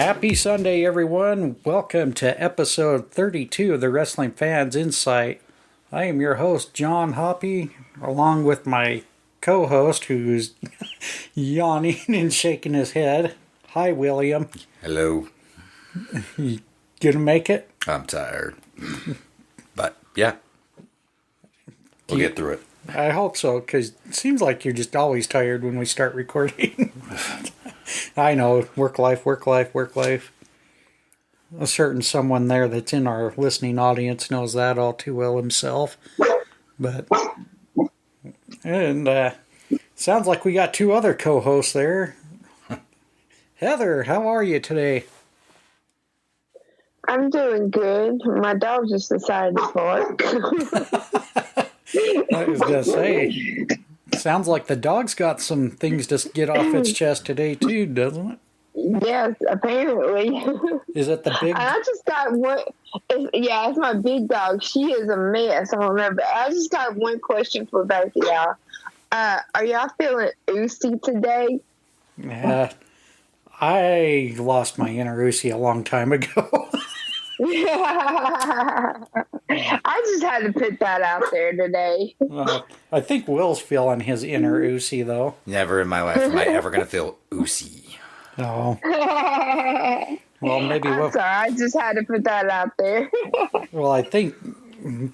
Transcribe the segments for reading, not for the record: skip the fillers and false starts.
Happy Sunday, everyone. Welcome to episode 32 of the Wrestling Fans Insight. I am your host, John Hoppy, along with my co-host, who's yawning and shaking his head. Hi, William. Hello. You gonna make it? I'm tired. But, yeah. We'll get through it. I hope so, because it seems like you're just always tired when we start recording. I know, work life. A certain someone there that's in our listening audience knows that all too well himself. And sounds like we got two other co-hosts there. Heather, how are you today? I'm doing good. My dog just decided to bark. I was going to say, sounds like the dog's got some things to get off its chest today too, doesn't it? Yes, apparently. Is it the big... I just got one... it's my big dog. She is a mess. I don't know, but I just got one question for both of y'all. Are y'all feeling oozy today? Yeah. I lost my inner oozy a long time ago. I just had to put that out there today. I think Will's feeling his inner oozy, though. Never in my life am I ever going to feel oozy. Oh. Well, maybe I'm sorry, I just had to put that out there. Well, I think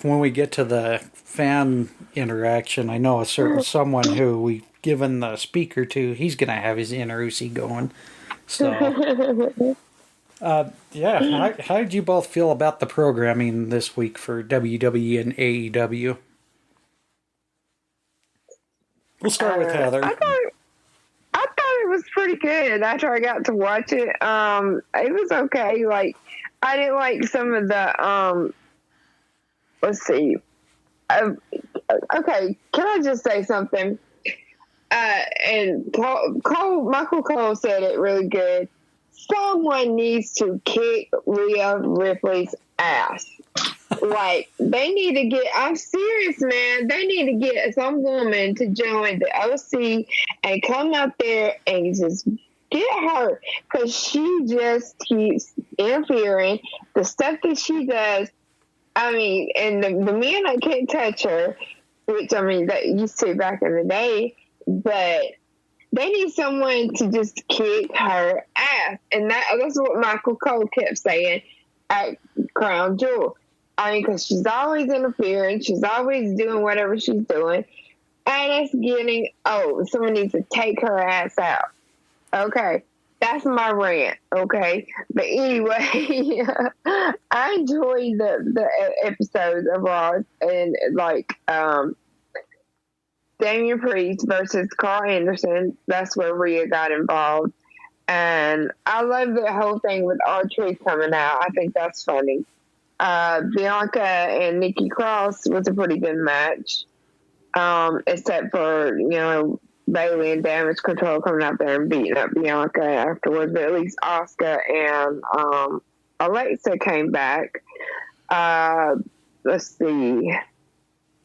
when we get to the fan interaction, I know a certain someone who we've given the speaker to, he's going to have his inner oozy going. So... how did you both feel about the programming this week for WWE and AEW? We'll start with Heather. I thought it was pretty good after I got to watch it. It was okay. Like, I didn't like some of the, let's see. Okay, can I just say something? And Michael Cole said it really good. Someone needs to kick Rhea Ripley's ass. Like, they need to get, I'm serious, man. They need to get some woman to join the OC and come out there and just get her. Because she just keeps interfering. The stuff that she does, I mean, and the men that can't touch her, which, I mean, that used to back in the day, but they need someone to just kick her ass. And that's what Michael Cole kept saying at Crown Jewel. I mean, because she's always interfering. She's always doing whatever she's doing. And it's getting old. Someone needs to take her ass out. Okay. That's my rant. Okay. But anyway, I enjoyed the episodes of Raw. And like, Damian Priest versus Carl Anderson. That's where Rhea got involved. And I love the whole thing with R-Truth coming out. I think that's funny. Bianca and Nikki Cross was a pretty good match. Except for, Bayley and Damage Control coming out there and beating up Bianca afterwards. But at least Asuka and Alexa came back. Let's see.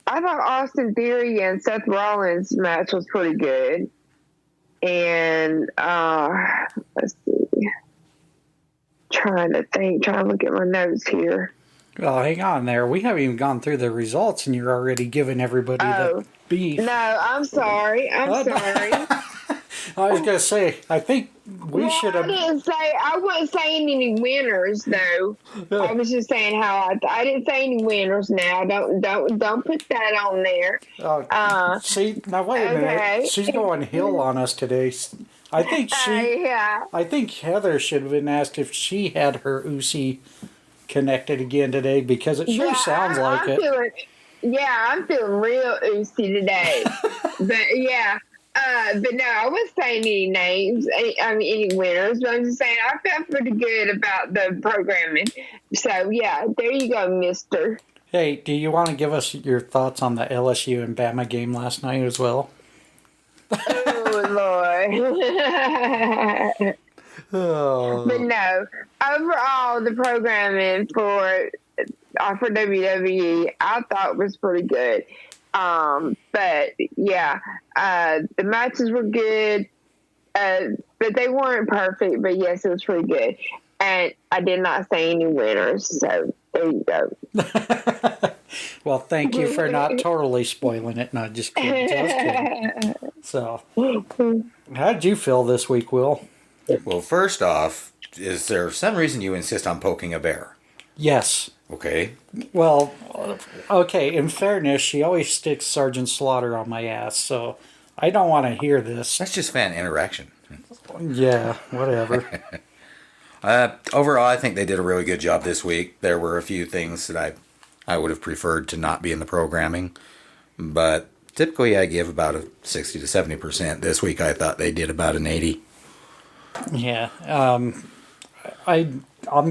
I thought Austin Theory and Seth Rollins match was pretty good. And let's see. Trying to look at my notes here. Well, hang on there. We haven't even gone through the results, and you're already giving everybody the beef. No, I'm sorry. Sorry. I was going to say, I think we should have... I wasn't saying any winners, though. I was just saying how I didn't say any winners now. Don't put that on there. See, now wait a minute. She's going hill on us today. I think Heather should have been asked if she had her Uzi connected again today, because it sure sounds like it. I'm feeling real Uzi today. But no, I wasn't saying any names, any winners, but I'm just saying I felt pretty good about the programming. So, yeah, there you go, mister. Hey, do you want to give us your thoughts on the LSU and Bama game last night as well? Oh, Lord. Oh. But no, overall, the programming for WWE, I thought was pretty good. But yeah, the matches were good. but they weren't perfect. But yes, it was pretty good. And I did not say any winners, so there you go. Well, thank you for not totally spoiling it. No, just kidding. Just kidding. So, how did you feel this week, Will? Well, first off, is there some reason you insist on poking a bear? Yes. Okay. Well, okay, in fairness, she always sticks Sergeant Slaughter on my ass, so I don't want to hear this. That's just fan interaction. Yeah, whatever. Overall, I think they did a really good job this week. There were a few things that I would have preferred to not be in the programming, but typically I give about a 60 to 70%. This week I thought they did about an 80. Yeah, I'm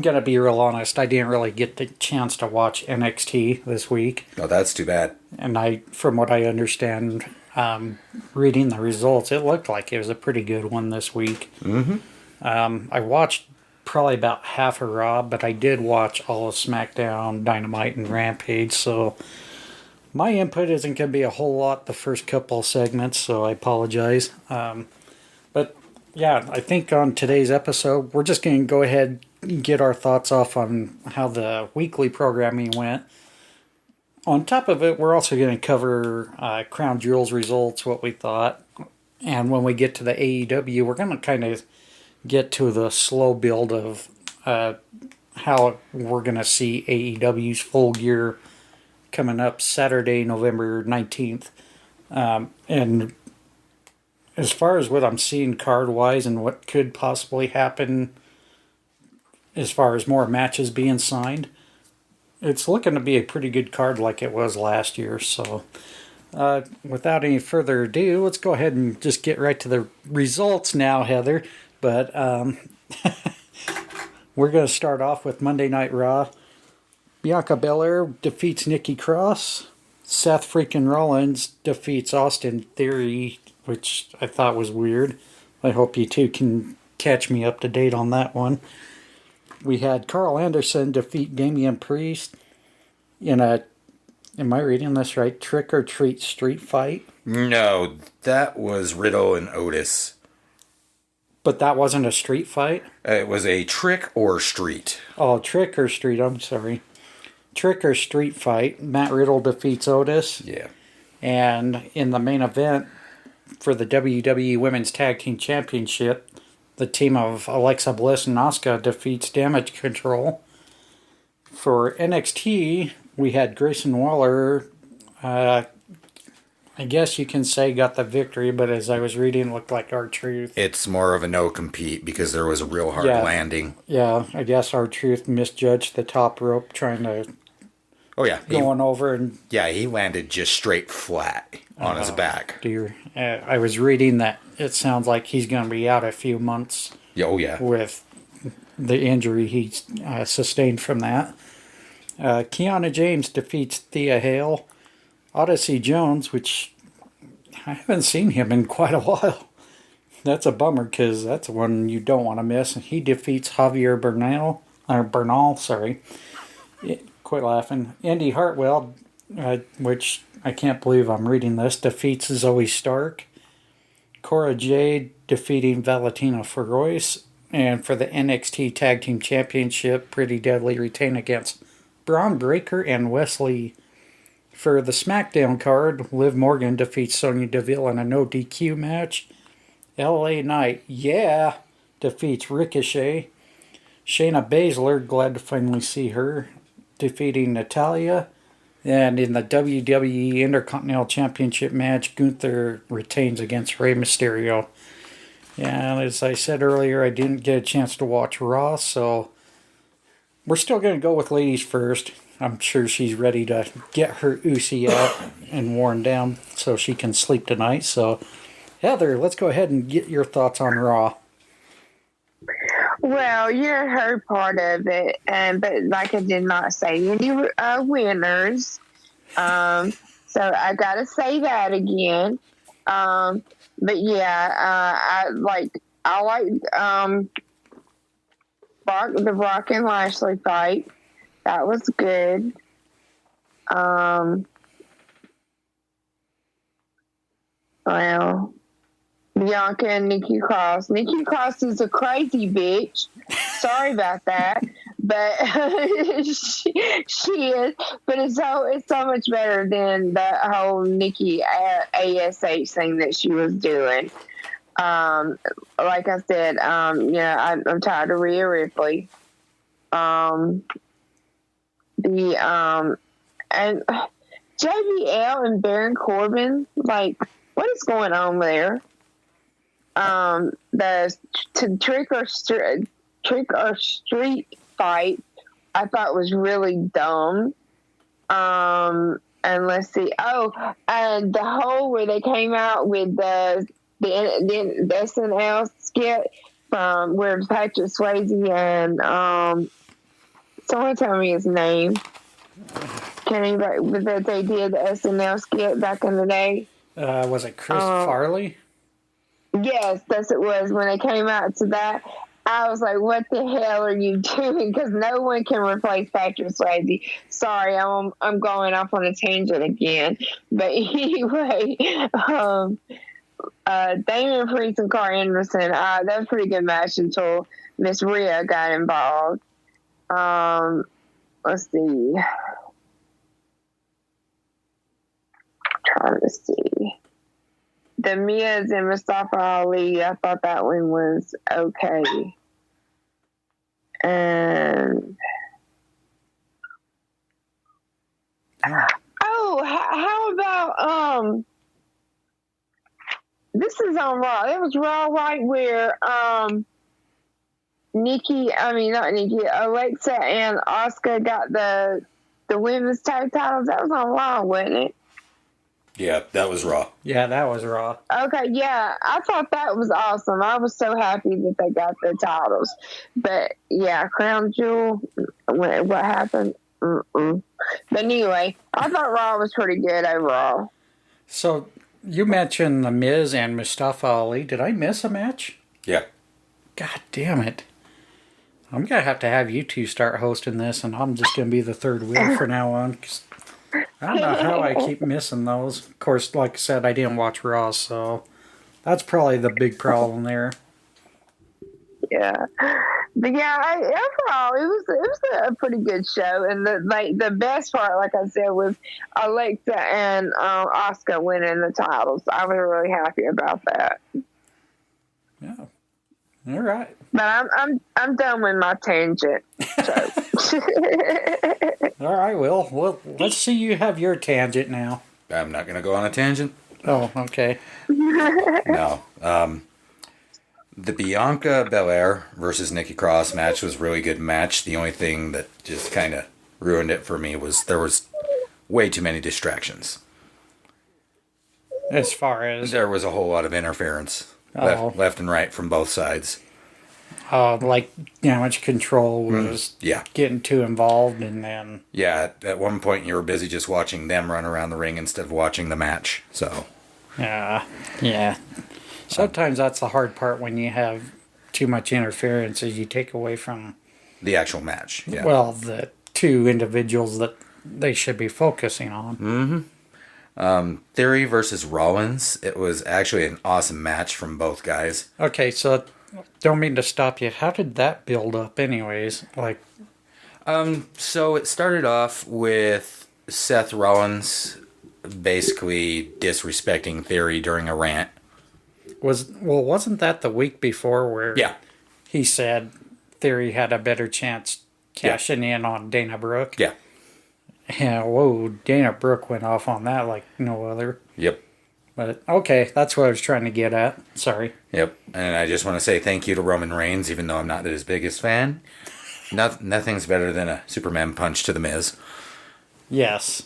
gonna be real honest. I didn't really get the chance to watch NXT this week, Oh, that's too bad. and from what I understand, reading the results, it looked like it was a pretty good one this week. Mm-hmm. I watched probably about half of Raw, but I did watch all of SmackDown, Dynamite, and Rampage, so my input isn't going to be a whole lot the first couple segments, so I apologize. But yeah, I think on today's episode, we're just going to go ahead and get our thoughts off on how the weekly programming went. On top of it, we're also going to cover Crown Jewel's results, what we thought. And when we get to the AEW, we're going to kind of get to the slow build of how we're going to see AEW's full gear coming up Saturday, November 19th. And as far as what I'm seeing card-wise and what could possibly happen as far as more matches being signed, it's looking to be a pretty good card like it was last year. So without any further ado, let's go ahead and just get right to the results now, Heather. But we're going to start off with Monday Night Raw. Bianca Belair defeats Nikki Cross. Seth freaking Rollins defeats Austin Theory, which I thought was weird. I hope you two can catch me up to date on that one. We had Carl Anderson defeat Damian Priest in a, am I reading this right, trick or treat street fight? No, that was Riddle and Otis. But that wasn't a street fight? It was a trick or street. Oh, trick or street, I'm sorry. Trick or street fight. Matt Riddle defeats Otis. Yeah. And in the main event for the WWE Women's Tag Team Championship, the team of Alexa Bliss and Asuka defeats Damage Control. For NXT, we had Grayson Waller, I guess you can say got the victory, but as I was reading, it looked like R-Truth. It's more of a no-compete because there was a real hard landing. Yeah, I guess R-Truth misjudged the top rope trying to... Oh, yeah. Going over and... Yeah, he landed just straight flat on his back. Dear. I was reading that it sounds like he's going to be out a few months. Yeah, oh, yeah. With the injury he sustained from that. Kiana James defeats Thea Hale. Odyssey Jones, which I haven't seen him in quite a while. That's a bummer because that's one you don't want to miss. He defeats Javier Bernal, sorry. Quit laughing. Indy Hartwell, which I can't believe I'm reading this, defeats Zoe Stark. Cora Jade defeating Valentina Feroz. And for the NXT Tag Team Championship, Pretty Deadly retain against Braun Breaker and Wesley. For the SmackDown card, Liv Morgan defeats Sonya Deville in a no DQ match. LA Knight, defeats Ricochet. Shayna Baszler, glad to finally see her, defeating Natalya. And in the WWE Intercontinental Championship match, Gunther retains against Rey Mysterio. And as I said earlier, I didn't get a chance to watch Raw, so we're still going to go with ladies first. I'm sure she's ready to get her Uzi out and worn down so she can sleep tonight. So, Heather, let's go ahead and get your thoughts on Raw. Well, you heard part of it, but like I did not say any winners. So I got to say that again. But yeah, I like the Brock and Lashley fight. That was good. Well, Bianca and Nikki Cross. Nikki Cross is a crazy bitch. Sorry about that, but she is. But it's so much better than the whole Nikki ASH thing that she was doing. Like I said, I'm tired of Rhea Ripley. And JBL and Baron Corbin, like, what is going on there? The trick or street fight, I thought was really dumb. And let's see. Oh, and the whole where they came out with the SNL skit from where Patrick Swayze and someone tell me his name. Can anybody that they did the SNL skit back in the day? Was it Chris Farley? Yes, that's it was. When they came out to that, I was like, what the hell are you doing? Because no one can replace Patrick Swayze. Sorry, I'm going off on a tangent again. But anyway, Damian Priest and Carl Anderson, that was a pretty good match until Miss Rhea got involved. Let's see. Trying to see. The Miz and Mustafa Ali, I thought that one was okay. And how about this is on Raw. It was Raw right where Alexa and Asuka got the women's tag titles. That was on Raw, wasn't it? Yeah, that was Raw. Yeah, that was Raw. Okay, yeah, I thought that was awesome. I was so happy that they got the titles. But yeah, Crown Jewel, what happened? But anyway, I thought Raw was pretty good overall. So you mentioned The Miz and Mustafa Ali. Did I miss a match? Yeah. God damn it. I'm going to have you two start hosting this, and I'm just going to be the third wheel from now on. 'Cause I don't know how I keep missing those. Of course, like I said, I didn't watch Raw, so that's probably the big problem there. Yeah, but yeah, overall it was a pretty good show, and the best part, like I said, was Alexa and Asuka winning the titles. I was really happy about that. Yeah, all right. But I'm done with my tangent. So. All right, Will. Well, let's see you have your tangent now. I'm not going to go on a tangent. Oh, okay. No. The Bianca Belair versus Nikki Cross match was a really good match. The only thing that just kind of ruined it for me was there was way too many distractions. As far as... There was a whole lot of interference left and right from both sides. Like damage control was getting too involved, and then... Yeah, at one point you were busy just watching them run around the ring instead of watching the match, so... Yeah. Sometimes that's the hard part when you have too much interference, is you take away from... The actual match, yeah. Well, the two individuals that they should be focusing on. Mm-hmm. Theory versus Rollins. It was actually an awesome match from both guys. Okay, so... Don't mean to stop you. How did that build up anyways? Like, so it started off with Seth Rollins basically disrespecting Theory during a rant. Wasn't that the week before where he said Theory had a better chance cashing in on Dana Brooke? Yeah. Yeah, whoa, Dana Brooke went off on that like no other. Yep. But, okay, that's what I was trying to get at. Sorry. Yep. And I just want to say thank you to Roman Reigns, even though I'm not his biggest fan. Nothing's better than a Superman punch to the Miz. Yes.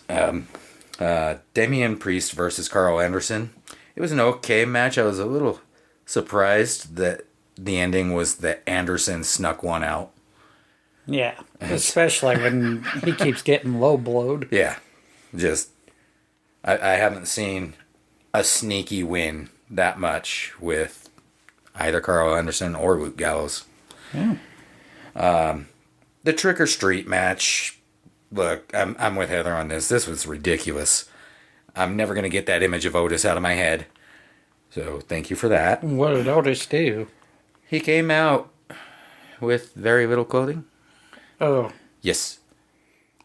Damian Priest versus Carl Anderson. It was an okay match. I was a little surprised that the ending was that Anderson snuck one out. Yeah. Especially when he keeps getting low blowed. Yeah. Just, I haven't seen a sneaky win that much with either Carl Anderson or Luke Gallows. Yeah. The Trick or Street match, look, I'm with Heather on this. This was ridiculous. I'm never going to get that image of Otis out of my head. So thank you for that. What did Otis do? He came out with very little clothing. Oh, Yes.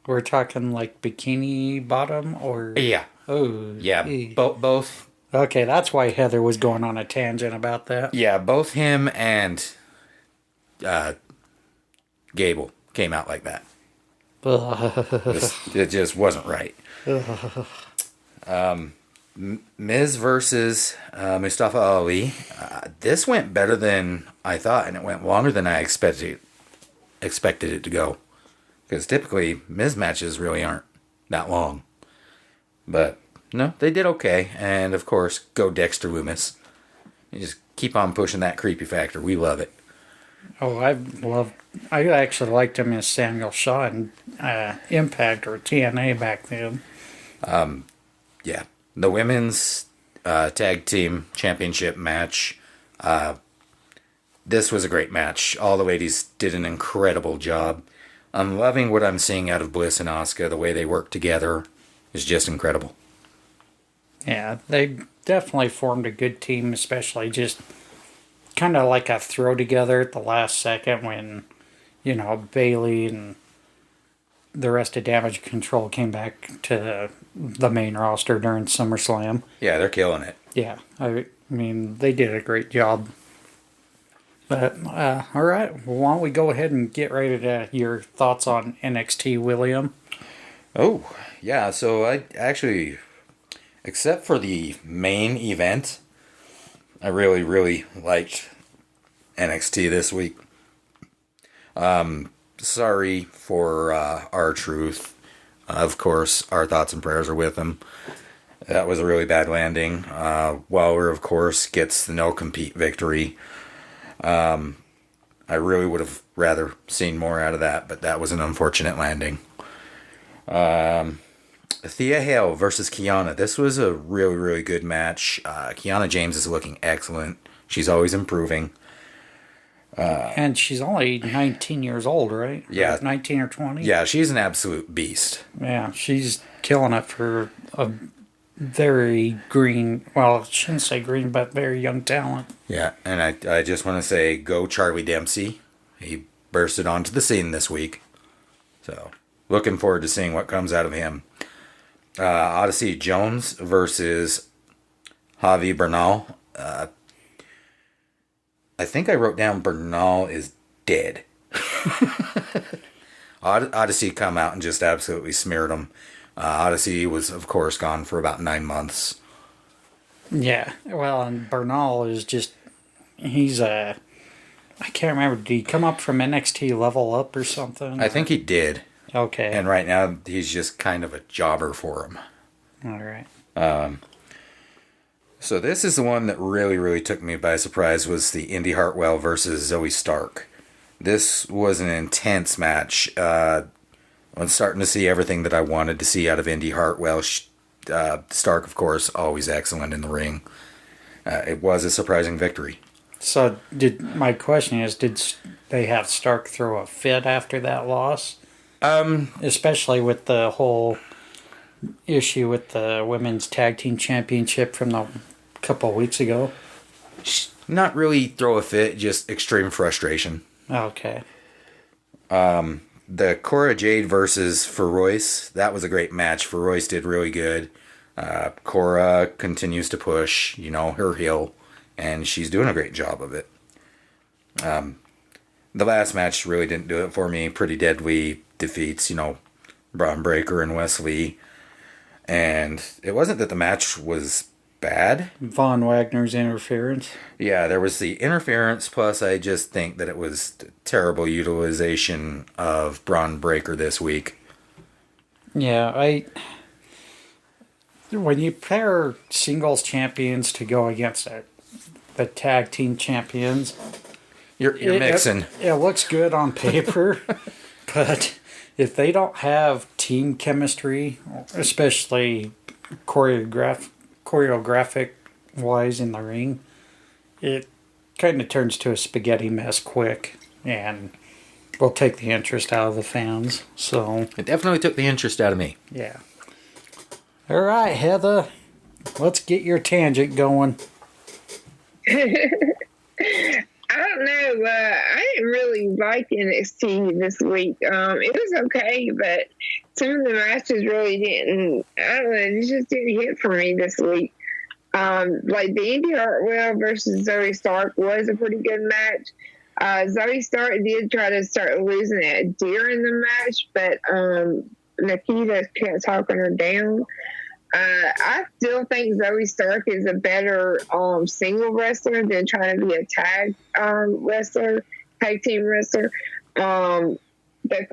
we're talking like bikini bottom or... Yeah. Oh. Yeah. eh. Both. Okay, that's why Heather was going on a tangent about that. Yeah, both him and Gable came out like that. It just wasn't right. Miz versus Mustafa Ali. This went better than I thought, and it went longer than I expected it to go. Because typically, Miz matches really aren't that long. But, no, they did okay. And, of course, go Dexter Lumis. You just keep on pushing that creepy factor. We love it. Oh, I actually liked him as Samuel Shaw in Impact or TNA back then. Yeah. The women's tag team championship match. This was a great match. All the ladies did an incredible job. I'm loving what I'm seeing out of Bliss and Asuka. The way they work together is just incredible. Yeah, they definitely formed a good team, especially just kind of like a throw together at the last second when, Bailey and the rest of Damage Control came back to the main roster during SummerSlam. Yeah, they're killing it. Yeah, I mean, they did a great job. But, all right, well, why don't we go ahead and get right to your thoughts on NXT, William? Oh, yeah, so I actually, except for the main event, I really, really liked NXT this week. Sorry for R-Truth. Of course, our thoughts and prayers are with him. That was a really bad landing. Waller, of course, gets the no-compete victory. I really would have rather seen more out of that, but that was an unfortunate landing. Thea Hale versus Kiana. This was a really, really good match. Kiana James is looking excellent. She's always improving. And she's only 19 years old, right? Yeah. 19 or 20? Yeah, she's an absolute beast. Yeah, she's killing it for a very green, well, I shouldn't say green, but very young talent. Yeah, and I just want to say, go Charlie Dempsey. He bursted onto the scene this week. So, looking forward to seeing what comes out of him. Odyssey Jones versus Javi Bernal. I think I wrote down Bernal is dead. Odyssey come out and just absolutely smeared him. Odyssey was, of course, gone for about 9 months. Yeah, well, and Bernal is just, he's I can't remember, did he come up from NXT Level Up or something? I think he did. Okay. And right now, he's just kind of a jobber for him. All right. So this is the one that really, really took me by surprise, was the Indy Hartwell versus Zoe Stark. This was an intense match. I'm starting to see everything that I wanted to see out of Indy Hartwell. Stark, of course, always excellent in the ring. It was a surprising victory. So, my question is, did they have Stark throw a fit after that loss? Especially with the whole issue with the Women's Tag Team Championship from the couple of weeks ago. Not really throw a fit, just extreme frustration. Okay. The Cora Jade versus Feroz, that was a great match. Feroz did really good. Cora continues to push, her heel, and she's doing a great job of it. The last match really didn't do it for me. Pretty Deadly defeats, Braun Breaker and Wesley. And it wasn't that the match was bad. Von Wagner's interference. Yeah, there was the interference, plus I just think that it was terrible utilization of Braun Breaker this week. Yeah, when you pair singles champions to go against the tag team champions, You're mixing. It looks good on paper, but if they don't have team chemistry, especially choreographic wise in the ring, it kind of turns to a spaghetti mess quick and will take the interest out of the fans. So It definitely took the interest out of me. yeah. All right, Heather, let's get your tangent going. I don't know. I didn't really like NXT this week. It was okay, but some of the matches really didn't. I don't know. It just didn't hit for me this week. Like the Indy Hartwell versus Zoe Stark was a pretty good match. Zoe Stark did try to start losing it during the match, but Nikita kept talking her down. I still think Zoe Stark is a better single wrestler than trying to be a tag wrestler, tag team wrestler. The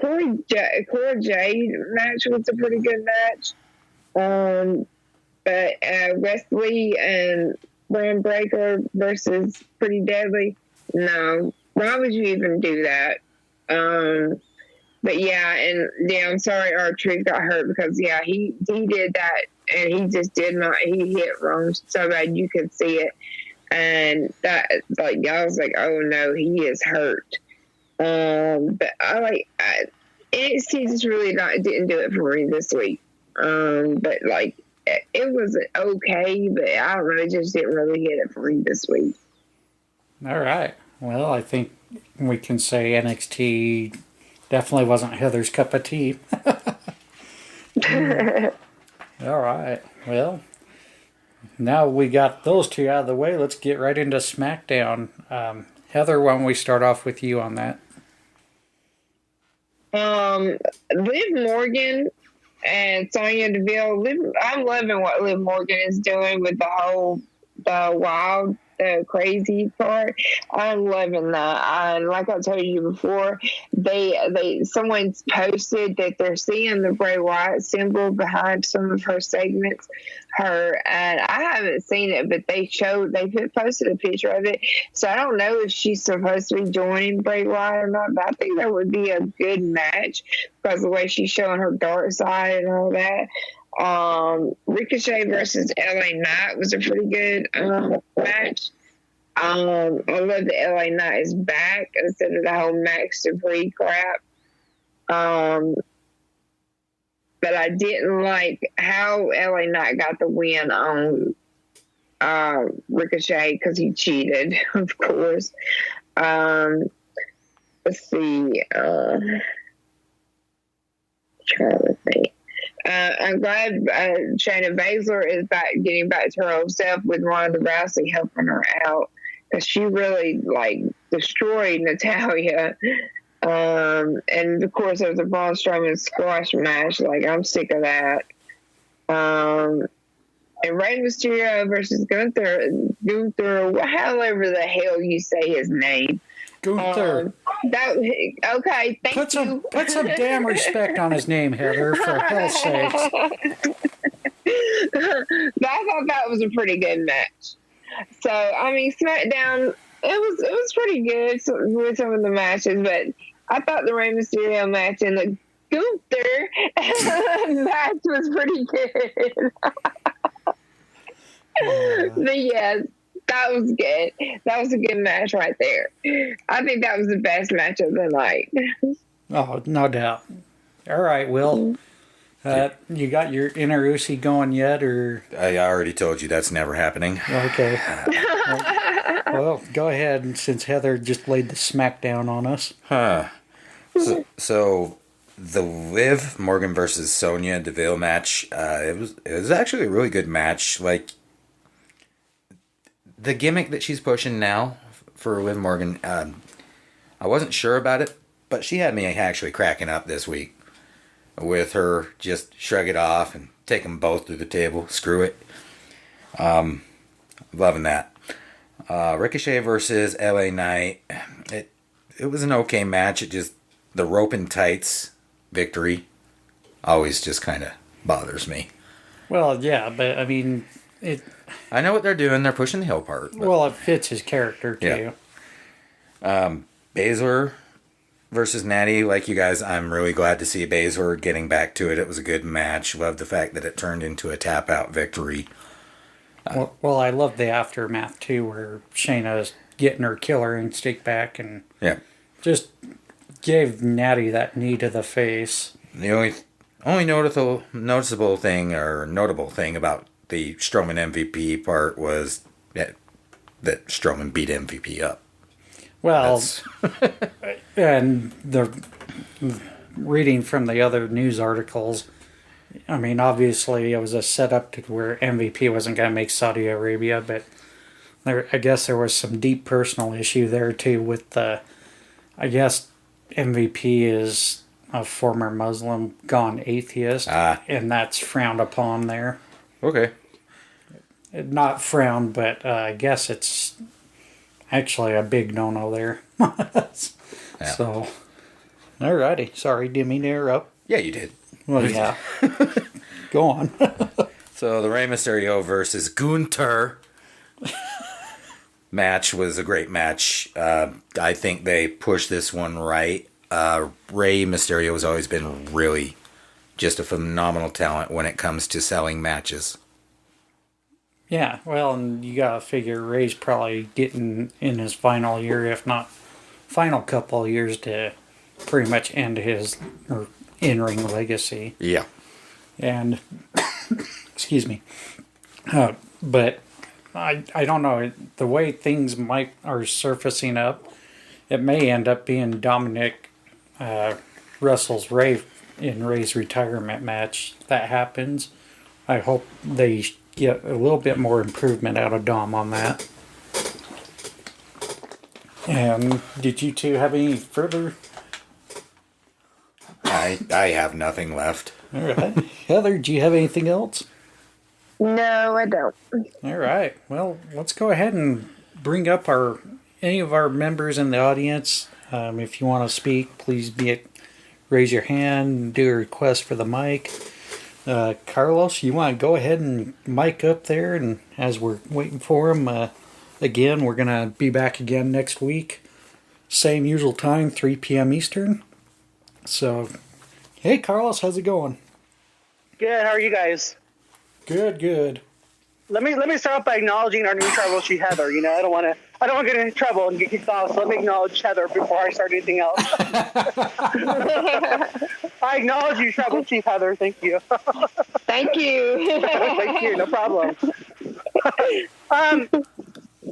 Cora Jade match was a pretty good match. But Wesley and Bram Breaker versus Pretty Deadly, no. Why would you even do that? But yeah, I'm sorry R-Truth got hurt because he did that and he just did not. He hit wrong so bad you could see it, and that I was like, oh no, he is hurt. But NXT just really didn't do it for me this week. But it was okay, but I don't know, it just didn't really hit it for me this week. All right. Well, I think we can say NXT definitely wasn't Heather's cup of tea. All right. Well, now we got those two out of the way. Let's get right into SmackDown. Heather, why don't we start off with you on that? Liv Morgan and Sonya Deville. I'm loving what Liv Morgan is doing with the wild, the crazy part. I'm loving that. And like I told you before, someone's posted that they're seeing the Bray Wyatt symbol behind some of her segments. And I haven't seen it, but they posted a picture of it. So I don't know if she's supposed to be joining Bray Wyatt or not, but I think that would be a good match because the way she's showing her dark side and all that. Ricochet versus LA Knight was a pretty good match. I love that LA Knight is back instead of the whole Max Dupree crap. But I didn't like how LA Knight got the win on Ricochet because he cheated, of course. Let's see. Trying to think. I'm glad Shayna Baszler is getting back to her old self with Ronda Rousey helping her out because she really destroyed Natalya. And of course there was a Braun Strowman squash match. I'm sick of that. And Rey Mysterio versus Gunther, however the hell you say his name. Gunther. Okay, thank you. Put some damn respect on his name, Heather, for hell's sakes. I thought that was a pretty good match. So, I mean, SmackDown, it was pretty good with some of the matches, but I thought the Rey Mysterio match and the Gunther match was pretty good. But yeah, that was good. That was a good match right there. I think that was the best match of the night. Oh, no doubt. All right, Will. You got your inner Uzi going yet, or? I already told you that's never happening. Okay. Well, go ahead, since Heather just laid the smackdown on us. So the Liv Morgan versus Sonya Deville match, it was actually a really good match. The gimmick that she's pushing now for Liv Morgan, I wasn't sure about it, but she had me actually cracking up this week with her just shrug it off and take them both through the table. Screw it. Loving that. Ricochet versus LA Knight. It was an okay match. The rope and tights victory always just kind of bothers me. Well, yeah, but I mean, I know what they're doing. They're pushing the heel part. Well, it fits his character too. Yeah. Baszler versus Natty. Like you guys, I'm really glad to see Baszler getting back to it. It was a good match. Love the fact that it turned into a tap out victory. Well, I love the aftermath too, where Shayna's getting her killer instinct back and just gave Natty that knee to the face. The only noticeable thing or notable thing about the Strowman MVP part was that that Strowman beat MVP up. Well, and reading from the other news articles, I mean, obviously it was a setup to where MVP wasn't going to make Saudi Arabia, but I guess there was some deep personal issue there too with the, I guess MVP is a former Muslim gone atheist, and that's frowned upon there. Okay. Not frowned, but I guess it's actually a big no-no there. So, alrighty. Sorry, didn't mean to interrupt. Yeah, you did. Well, yeah. Go on. So the Rey Mysterio versus Gunther match was a great match. I think they pushed this one right. Rey Mysterio has always been really just a phenomenal talent when it comes to selling matches. Yeah, well, and you gotta figure Ray's probably getting in his final year, if not final couple of years, to pretty much end his in-ring legacy. Yeah. And, excuse me, but I don't know, the way things are surfacing up, it may end up being Dominic wrestles Ray in Ray's retirement match. That happens. I hope they get a little bit more improvement out of Dom on that. And did you two have any further? I have nothing left. All right. Heather, do you have anything else? No, I don't. All right. Well, let's go ahead and bring up any of our members in the audience. If you want to speak, please raise your hand, do a request for the mic. Carlos, you want to go ahead and mic up there, and as we're waiting for him, again, we're going to be back again next week. Same usual time, 3 p.m. Eastern. So, hey, Carlos, how's it going? Good. How are you guys? Good. Let me start off by acknowledging our new tribal chief Heather. You know, I don't want to get into trouble and get kicked off. So let me acknowledge Heather before I start anything else. I acknowledge you, tribal chief Heather. Thank you. Thank you. Thank you. No problem.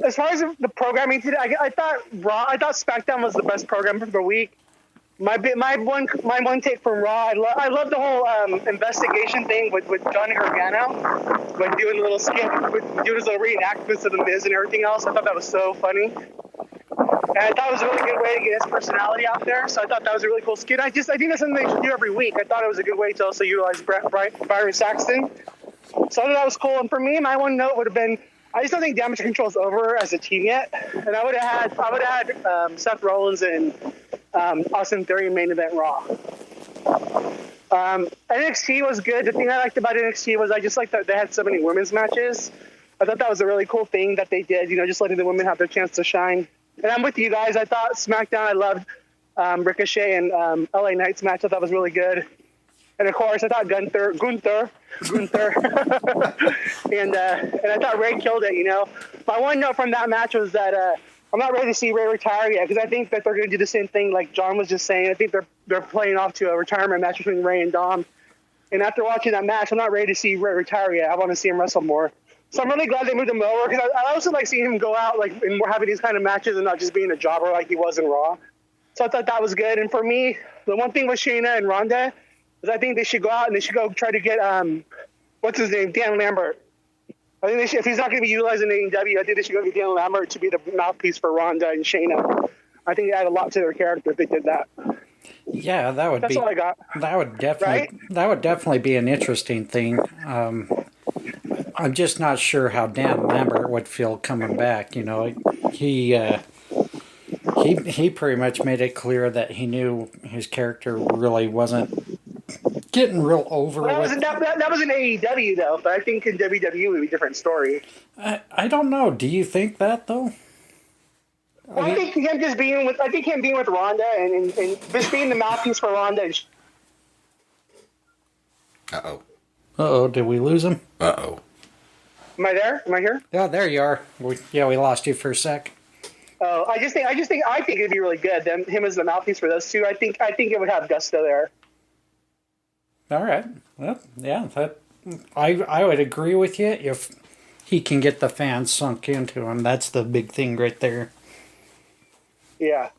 As far as the programming today, I thought SmackDown was the best program for the week. My one take from Raw, I love the whole investigation thing with Johnny Gargano, with doing a little skit, with doing his little reenactments of the Miz and everything else. I thought that was so funny, and I thought it was a really good way to get his personality out there. So I thought that was a really cool skit. I think that's something they should do every week. I thought it was a good way to also utilize Byron Saxton. So I thought that was cool. And for me, my one note would have been, I just don't think Damage Control is over as a team yet, and I would have had Seth Rollins and Austin Theory main event Raw. NXT was good. The thing I liked about NXT was I just liked that they had so many women's matches. I thought that was a really cool thing that they did, you know, just letting the women have their chance to shine. And I'm with you guys. I thought SmackDown, I loved Ricochet and LA Knight's match. I thought was really good. And of course, I thought Gunther, and I thought Ray killed it. You know, my one note from that match was that I'm not ready to see Ray retire yet, because I think that they're going to do the same thing like John was just saying. I think they're playing off to a retirement match between Ray and Dom. And after watching that match, I'm not ready to see Ray retire yet. I want to see him wrestle more. So I'm really glad they moved him over, because I also like seeing him go out like and having these kind of matches and not just being a jobber like he was in Raw. So I thought that was good. And for me, the one thing with Shayna and Ronda is I think they should go out and they should go try to get what's his name, Dan Lambert. I think they should, if he's not going to be utilizing AEW, I think they should go get Dan Lambert to be the mouthpiece for Ronda and Shayna. I think they add a lot to their character if they did that. Yeah, That's all I got. That would definitely be an interesting thing. I'm just not sure how Dan Lambert would feel coming back. You know, he pretty much made it clear that he knew his character really wasn't getting real over. Well, that was in AEW though, but I think in WWE would be a different story. I don't know. Do you think that though? Well, I think him being with Ronda and just being the mouthpiece for Ronda. Uh-oh. Did we lose him? Uh-oh. Am I there? Am I here? Yeah, there you are. We lost you for a sec. Oh, I think it'd be really good. Him as the mouthpiece for those two. I think it would have gusto there. All right. Well, yeah. I would agree with you he can get the fans sunk into him. That's the big thing right there. Yeah.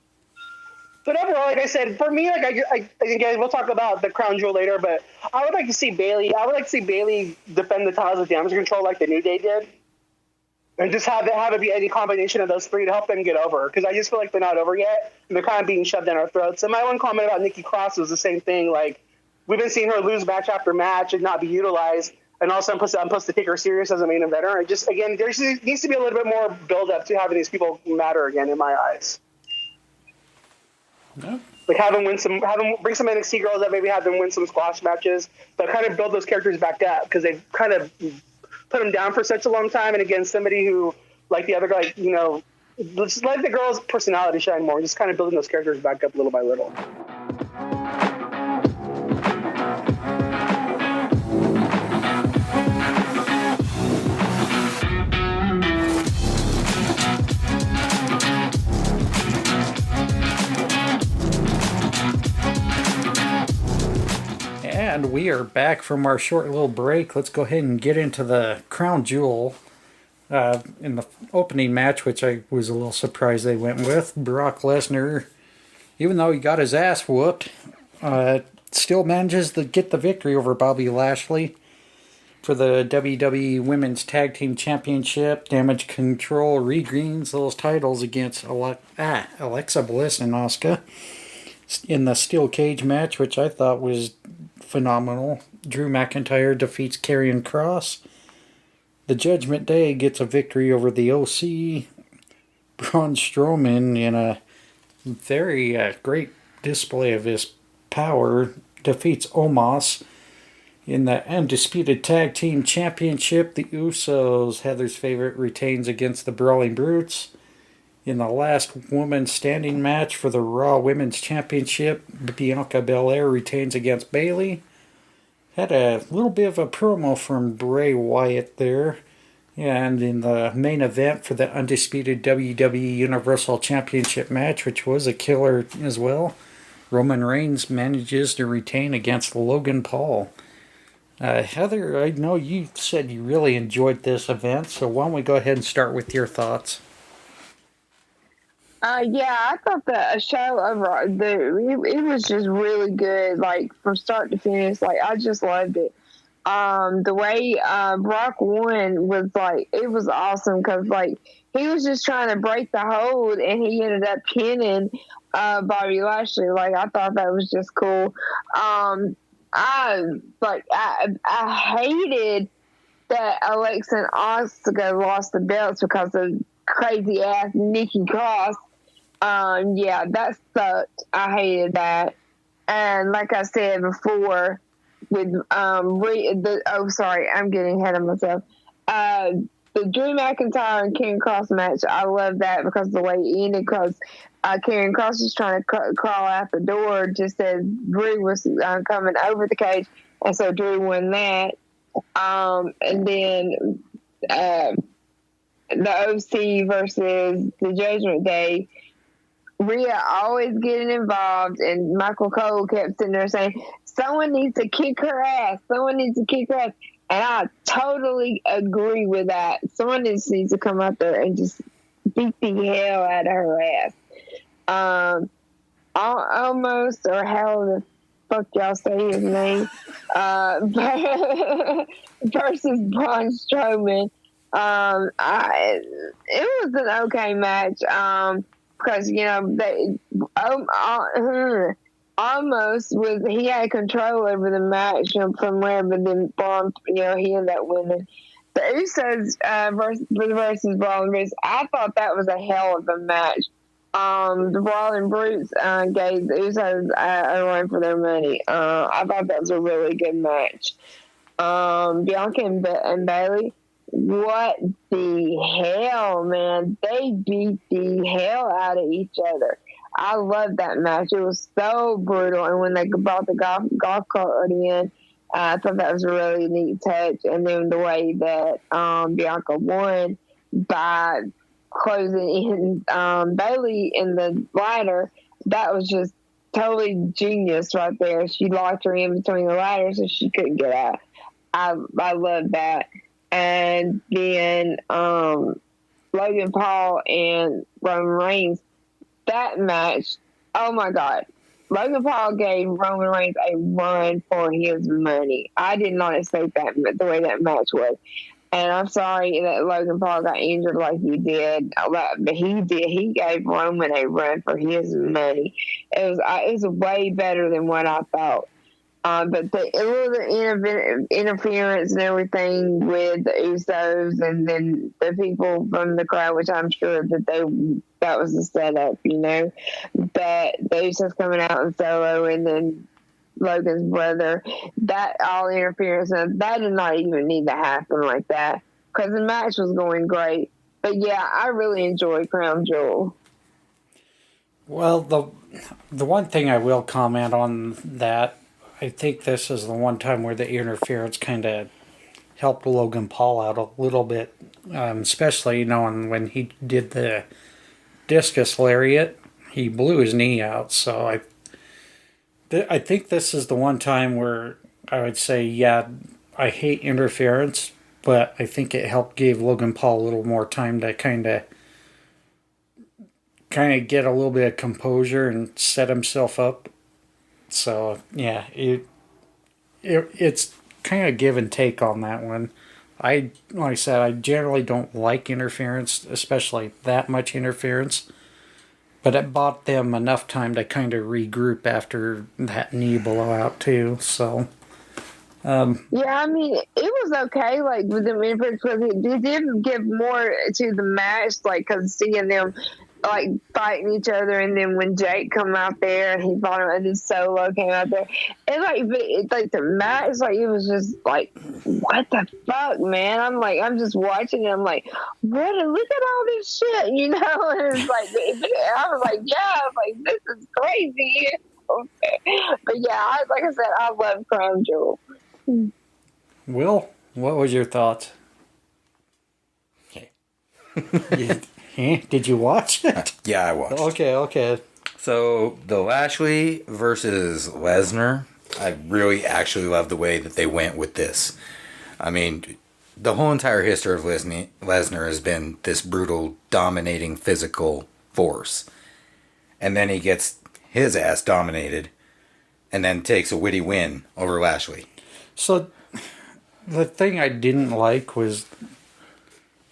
But overall, like I said, for me, like I again, we'll talk about the crown jewel later, but I would like to see Bailey. I would like to see Bailey defend the titles with damage control like the New Day did, and just have it be any combination of those three to help them get over. Because I just feel like they're not over yet, and they're kind of being shoved down our throats. And my one comment about Nikki Cross was the same thing. Like, we've been seeing her lose match after match and not be utilized, and also I'm supposed to take her serious as a main eventer. And just again, there needs to be a little bit more build up to having these people matter again in my eyes. No. Like have them bring some NXT girls that maybe have them win some squash matches, but kind of build those characters back up because they've kind of put them down for such a long time. And again, somebody who, like the other guy, just let the girls' personality shine more. Just kind of building those characters back up little by little. And we are back from our short little break. Let's go ahead and get into the crown jewel. In the opening match, which I was a little surprised they went with, Brock Lesnar, even though he got his ass whooped, still manages to get the victory over Bobby Lashley for the WWE Women's Tag Team Championship. Damage Control regains those titles against Alexa Bliss and Asuka in the steel cage match, which I thought was phenomenal. Drew McIntyre defeats Karrion Kross. The Judgment Day gets a victory over the OC. Braun Strowman, in a very great display of his power, defeats Omos. In the Undisputed Tag Team Championship, the Usos, Heather's favorite, retains against the Brawling Brutes. In the last woman standing match for the Raw Women's Championship, Bianca Belair retains against Bayley. Had a little bit of a promo from Bray Wyatt there. And in the main event for the undisputed WWE Universal Championship match, which was a killer as well, Roman Reigns manages to retain against Logan Paul. Heather, I know you said you really enjoyed this event, so why don't we go ahead and start with your thoughts? Yeah, I thought the show overall, it was just really good, like from start to finish. Like I just loved it. The way Brock won was like, it was awesome because like he was just trying to break the hold and he ended up pinning Bobby Lashley. Like I thought that was just cool. I hated that Alexa and Asuka lost the belts because of crazy ass Nikki Cross. Yeah, that sucked. I hated that. And like I said before, with sorry, I'm getting ahead of myself. The Drew McIntyre and Karrion Kross match, I love that because of the way it ended. Because Karrion Kross was trying to crawl out the door just as Drew was coming over the cage, and so Drew won that. And then the OC versus the Judgment Day. Rhea always getting involved, and Michael Cole kept sitting there saying, someone needs to kick her ass. Someone needs to kick her ass. And I totally agree with that. Someone needs to come out there and just beat the hell out of her ass. Almost, or how the fuck y'all say his name, versus Braun Strowman. It was an okay match. Because they almost was, he had control over the match from where, but then Braun, he ended up winning. The Usos versus Brawling Brutes, I thought that was a hell of a match. The Brawling Brutes gave the Usos a run for their money. I thought that was a really good match. Bianca and Bayley. What the hell, man? They beat the hell out of each other. I loved that match. It was so brutal. And when they brought the golf cart in, I thought that was a really neat touch. And then the way that Bianca won by closing in Bayley in the ladder, that was just totally genius right there. She locked her in between the ladders so she couldn't get out. I love that. and then Logan Paul and Roman Reigns. That match, oh my God. Logan Paul gave Roman Reigns a run for his money. I did not expect that the way that match was. And I'm sorry that Logan Paul got injured like he did, but he did. He gave Roman a run for his money. It was way better than what I thought. But a little interference and everything with the Usos, and then the people from the crowd, which I'm sure that was the setup, But the Usos coming out in solo, and then Logan's brother, that all interference, and that did not even need to happen like that because the match was going great. But yeah, I really enjoyed Crown Jewel. Well, the one thing I will comment on that, I think this is the one time where the interference kind of helped Logan Paul out a little bit, especially knowing when he did the discus lariat, he blew his knee out. So I think this is the one time where I would say, yeah, I hate interference, but I think it helped give Logan Paul a little more time to kind of get a little bit of composure and set himself up. So yeah, it's kind of give and take on that one. Like I said, I generally don't like interference, especially that much interference. But it bought them enough time to kind of regroup after that knee blowout too. So yeah, I mean, it was okay. Like with the interference, it did give more to the match, like because seeing them like fighting each other, and then when Jake come out there and he fought him, and then Solo came out there, and like the match, like it was just like, what the fuck, man? I'm just watching it. I'm like, what? Look at all this shit, And it's like, I was like, yeah, I was like, this is crazy. But yeah, like I said, I love Crown Jewel. Will, what was your thoughts? Okay. Did you watch it? Yeah, I watched. Okay. So, the Lashley versus Lesnar, I really actually love the way that they went with this. I mean, the whole entire history of Lesnar has been this brutal, dominating physical force. And then he gets his ass dominated and then takes a witty win over Lashley. So, the thing I didn't like was,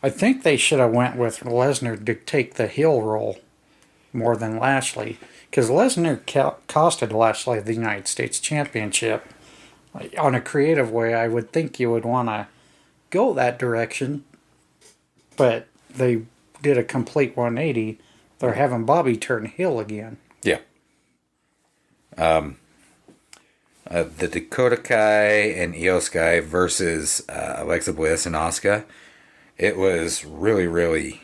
I think they should have went with Lesnar to take the heel role more than Lashley. Because Lesnar costed Lashley the United States Championship. On a creative way, I would think you would want to go that direction. But they did a complete 180. They're having Bobby turn heel again. Yeah. The Dakota Kai and Io Sky versus Alexa Bliss and Asuka. It was really, really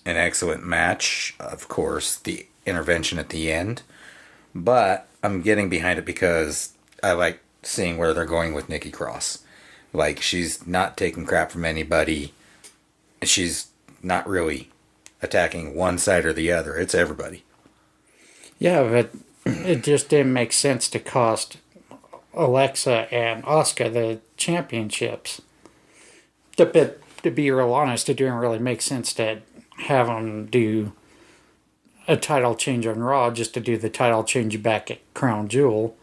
an excellent match. Of course, the intervention at the end. But I'm getting behind it because I like seeing where they're going with Nikki Cross. Like, she's not taking crap from anybody. She's not really attacking one side or the other. It's everybody. Yeah, but it just didn't make sense to cost Alexa and Asuka the championships. To be real honest, it didn't really make sense to have them do a title change on Raw just to do the title change back at Crown Jewel.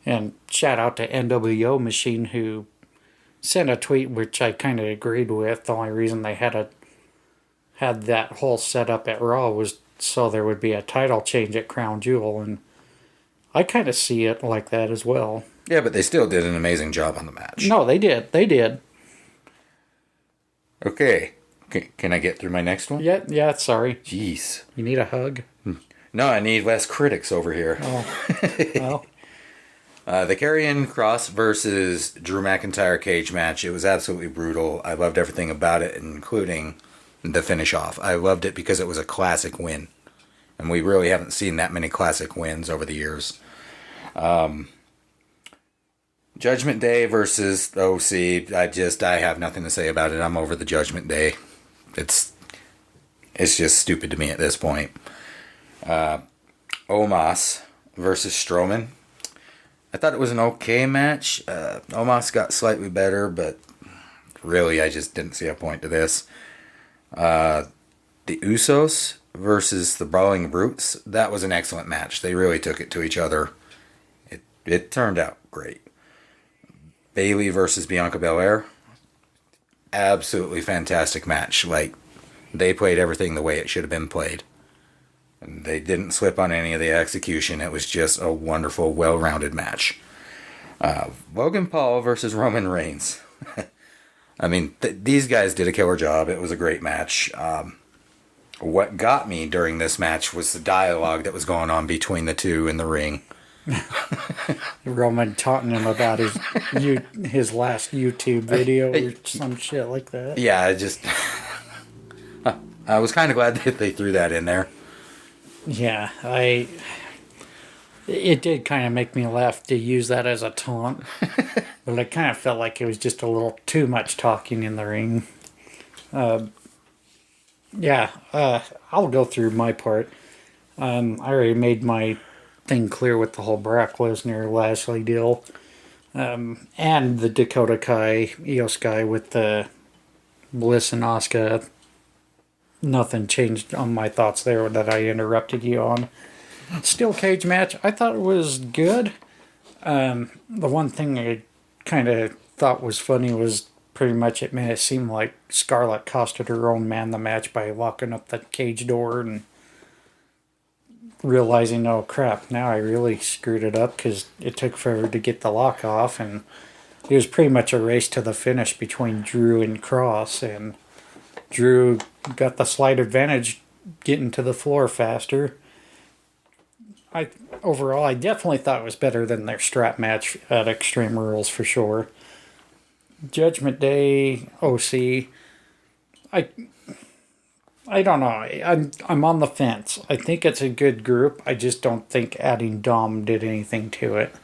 And shout out to NWO Machine, who sent a tweet which I kind of agreed with. The only reason they had that whole setup at Raw was so there would be a title change at Crown Jewel, and I kind of see it like that as well. Yeah, but they still did an amazing job on the match. No, they did. Okay. Can I get through my next one? Yeah, sorry. Jeez. You need a hug? No, I need less critics over here. Oh. Well. The Karrion Kross versus Drew McIntyre cage match. It was absolutely brutal. I loved everything about it, including the finish off. I loved it because it was a classic win. And we really haven't seen that many classic wins over the years. Judgment Day versus OC. I have nothing to say about it. I'm over the Judgment Day. It's just stupid to me at this point. Omos versus Strowman. I thought it was an okay match. Omos got slightly better, but really, I just didn't see a point to this. The Usos versus the Brawling Brutes, that was an excellent match. They really took it to each other. It turned out great. Bayley versus Bianca Belair, absolutely fantastic match. Like, they played everything the way it should have been played. And they didn't slip on any of the execution. It was just a wonderful, well-rounded match. Logan Paul versus Roman Reigns. I mean, these guys did a killer job. It was a great match. What got me during this match was the dialogue that was going on between the two in the ring. Roman taunting him about his last YouTube video or some shit like that. Yeah, I was kind of glad that they threw that in there. Yeah, it did kind of make me laugh to use that as a taunt, but I kind of felt like it was just a little too much talking in the ring. I'll go through my part. I already made my thing clear with the whole Brock Lesnar Lashley deal, and the Dakota Kai Io Sky with the Bliss and Asuka. Nothing changed on my thoughts there that I interrupted you on. Steel cage match, I thought it was good. The one thing I kind of thought was funny was pretty much it made it seem like Scarlett costed her own man the match by locking up that cage door and realizing, oh crap, now I really screwed it up because it took forever to get the lock off, and it was pretty much a race to the finish between Drew and Cross, and Drew got the slight advantage getting to the floor faster. Overall, I definitely thought it was better than their strap match at Extreme Rules for sure. Judgment Day, OC, I don't know. I'm on the fence. I think it's a good group. I just don't think adding Dom did anything to it.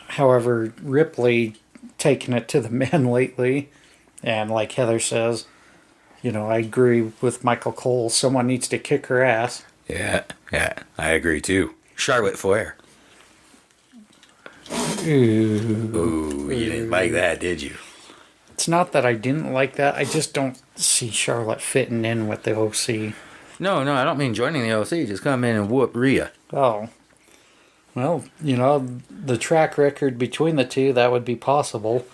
However, Ripley taking it to the men lately, and like Heather says, I agree with Michael Cole. Someone needs to kick her ass. Yeah, I agree too. Charlotte Flair. Ooh, you didn't like that, did you? It's not that I didn't like that. I just don't see Charlotte fitting in with the OC. No, I don't mean joining the OC. Just come in and whoop Rhea. Oh. Well, the track record between the two, that would be possible.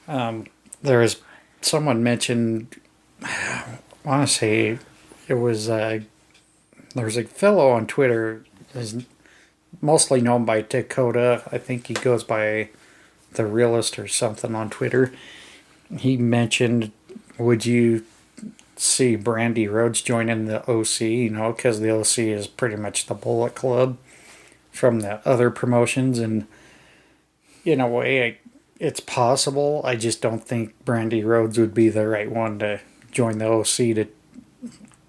There is someone mentioned, I want to say it was, there's a fellow on Twitter, is mostly known by Dakota. I think he goes by The Realist or something on Twitter. He mentioned, would you see Brandy Rhodes joining the OC? Because the OC is pretty much the Bullet Club from the other promotions. And in a way, it's possible. I just don't think Brandy Rhodes would be the right one to join the OC to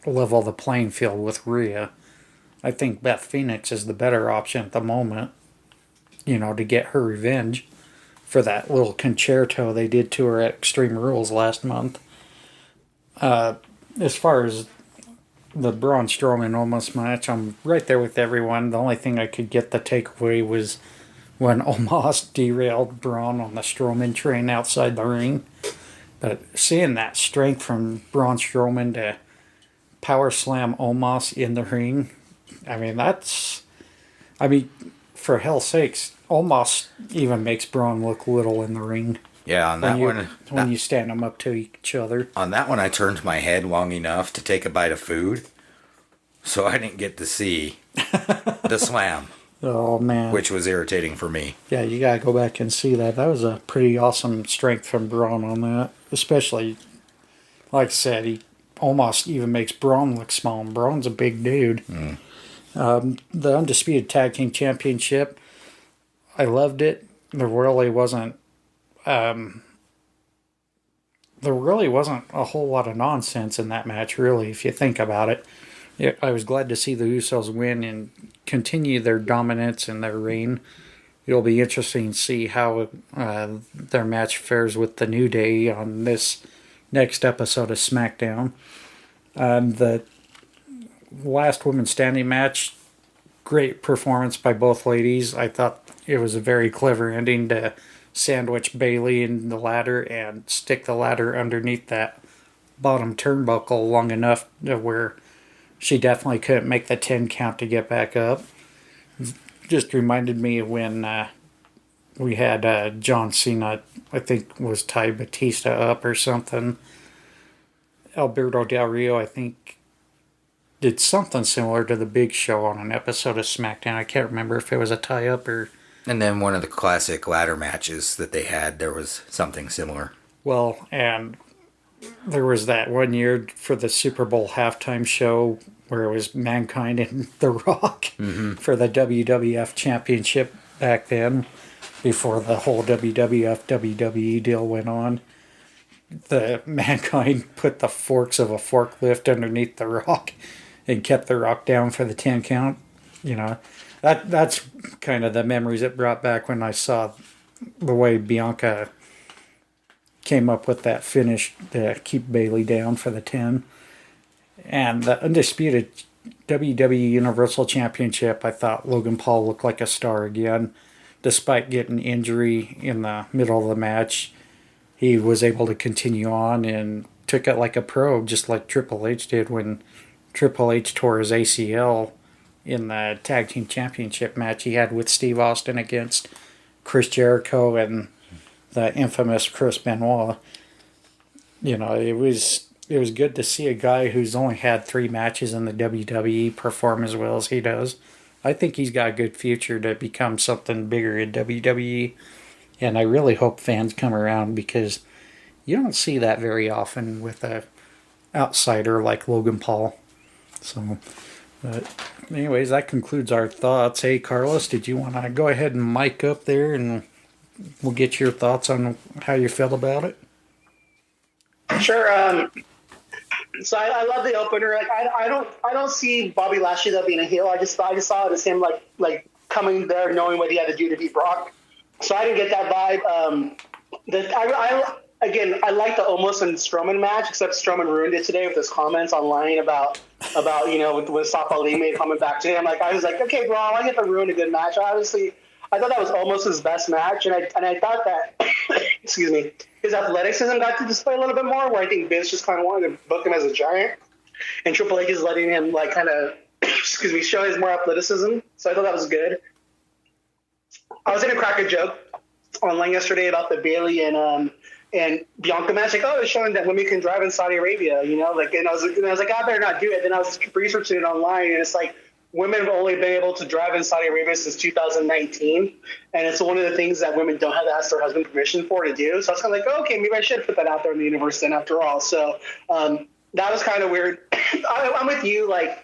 level the playing field with Rhea. I think Beth Phoenix is the better option at the moment, to get her revenge for that little concerto they did to her at Extreme Rules last month. As far as the Braun Strowman Omos match, I'm right there with everyone. The only thing I could get the takeaway was when Omos derailed Braun on the Strowman train outside the ring. But seeing that strength from Braun Strowman to power slam Omos in the ring, for hell's sakes, Omos even makes Braun look little in the ring. Yeah, on that one. When you stand them up to each other. On that one, I turned my head long enough to take a bite of food, so I didn't get to see the slam. Oh, man. Which was irritating for me. Yeah, you gotta go back and see that. That was a pretty awesome strength from Braun on that. Especially, like I said, he almost even makes Braun look small. And Braun's a big dude. The Undisputed Tag Team Championship, I loved it. There really wasn't a whole lot of nonsense in that match, really, if you think about it. I was glad to see the Usos win and continue their dominance and their reign. It'll be interesting to see how their match fares with the New Day on this next episode of SmackDown. The last woman standing match, great performance by both ladies. I thought it was a very clever ending to sandwich Bailey in the ladder and stick the ladder underneath that bottom turnbuckle long enough to where she definitely couldn't make the 10 count to get back up. Just reminded me of when we had John Cena, I think was Ty Batista up or something. Alberto Del Rio, I think, did something similar to the Big Show on an episode of SmackDown. I can't remember if it was a tie-up or... And then one of the classic ladder matches that they had, there was something similar. Well, and there was that one year for the Super Bowl halftime show where it was Mankind and The Rock for the WWF Championship back then, before the whole WWF WWE deal went on. The Mankind put the forks of a forklift underneath The Rock and kept The Rock down for the 10 count. You know, that's kind of the memories it brought back when I saw the way Bianca came up with that finish to keep Bailey down for the 10. And the undisputed WWE Universal Championship, I thought Logan Paul looked like a star again. Despite getting injury in the middle of the match, he was able to continue on and took it like a pro, just like Triple H did when Triple H tore his ACL in the Tag Team Championship match he had with Steve Austin against Chris Jericho and the infamous Chris Benoit. You know, it was good to see a guy who's only had 3 matches in the WWE perform as well as he does. I think he's got a good future to become something bigger in WWE, and I really hope fans come around because you don't see that very often with a outsider like Logan Paul. So, but anyways, that concludes our thoughts. Hey, Carlos, did you want to go ahead and mic up there and we'll get your thoughts on how you felt about it? Sure. So I love the opener. Like I don't see Bobby Lashley though being a heel. I just saw it as him like coming there knowing what he had to do to beat Brock. So I didn't get that vibe. I like the almost and Strowman match, except Strowman ruined it today with his comments online about with Seth Ali made coming back to him. Like I was like, okay, bro, I get to ruin a good match. Obviously, I thought that was almost his best match, and I thought that excuse me, his athleticism got to display a little bit more. Where I think Vince just kind of wanted to book him as a giant, and Triple H is letting him like kind of show his more athleticism. So I thought that was good. I was going to crack a joke online yesterday about the Bailey and Bianca match. Like, it's showing that women can drive in Saudi Arabia, and I was like, I better not do it. Then I was researching it online, and it's like women have only been able to drive in Saudi Arabia since 2019, and it's one of the things that women don't have to ask their husband permission for to do. So I was kind of like, okay, maybe I should put that out there in the universe then after all. So that was kind of weird. I'm with you, like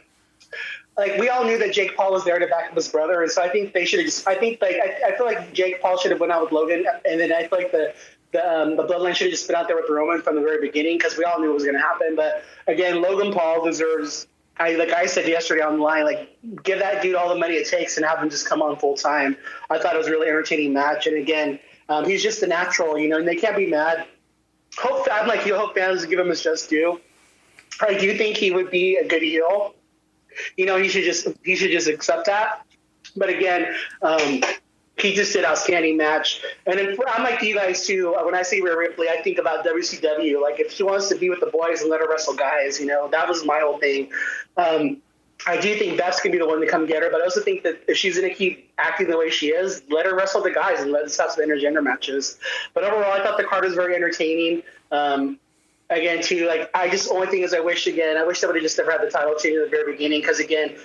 we all knew that Jake Paul was there to back up his brother, and so I think they should have just. I feel like Jake Paul should have went out with Logan, and then I feel like the Bloodline should have just been out there with Roman from the very beginning because we all knew it was going to happen. But again, Logan Paul deserves. Like I said yesterday online, like give that dude all the money it takes and have him just come on full time. I thought it was a really entertaining match, and again, he's just a natural, and they can't be mad. Hope fans give him his just due. I do think he would be a good heel. He should just accept that. But again, he just did outstanding match. And then I'm like you guys too. When I see Rhea Ripley, I think about WCW. Like if she wants to be with the boys and let her wrestle guys, that was my whole thing. I do think Beth's gonna be the one to come get her, but I also think that if she's gonna keep acting the way she is, let her wrestle the guys and let us have some intergender matches. But overall, I thought the card was very entertaining. Again, too, like only thing is I wish they would have just never had the title change at the very beginning because again,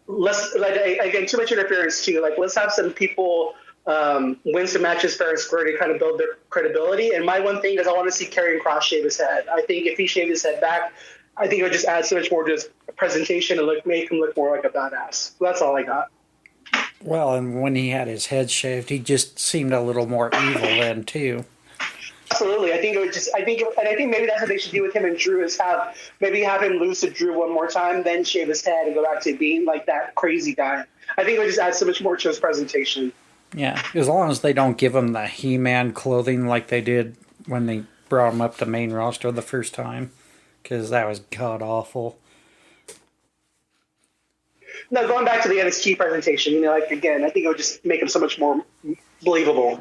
too much interference too. Like let's have some people win some matches fair and square to kind of build their credibility. And my one thing is I want to see Karrion Kross shave his head. I think if he shaved his head back, I think it would just add so much more to his presentation and make him look more like a badass. So that's all I got. Well, and when he had his head shaved, he just seemed a little more evil then too. Absolutely, I think maybe that's what they should do with him and Drew is have him lose to Drew one more time, then shave his head and go back to being like that crazy guy. I think it would just add so much more to his presentation. Yeah, as long as they don't give him the He-Man clothing like they did when they brought him up to main roster the first time, because that was god awful. No, going back to the NXT presentation, again, I think it would just make him so much more believable.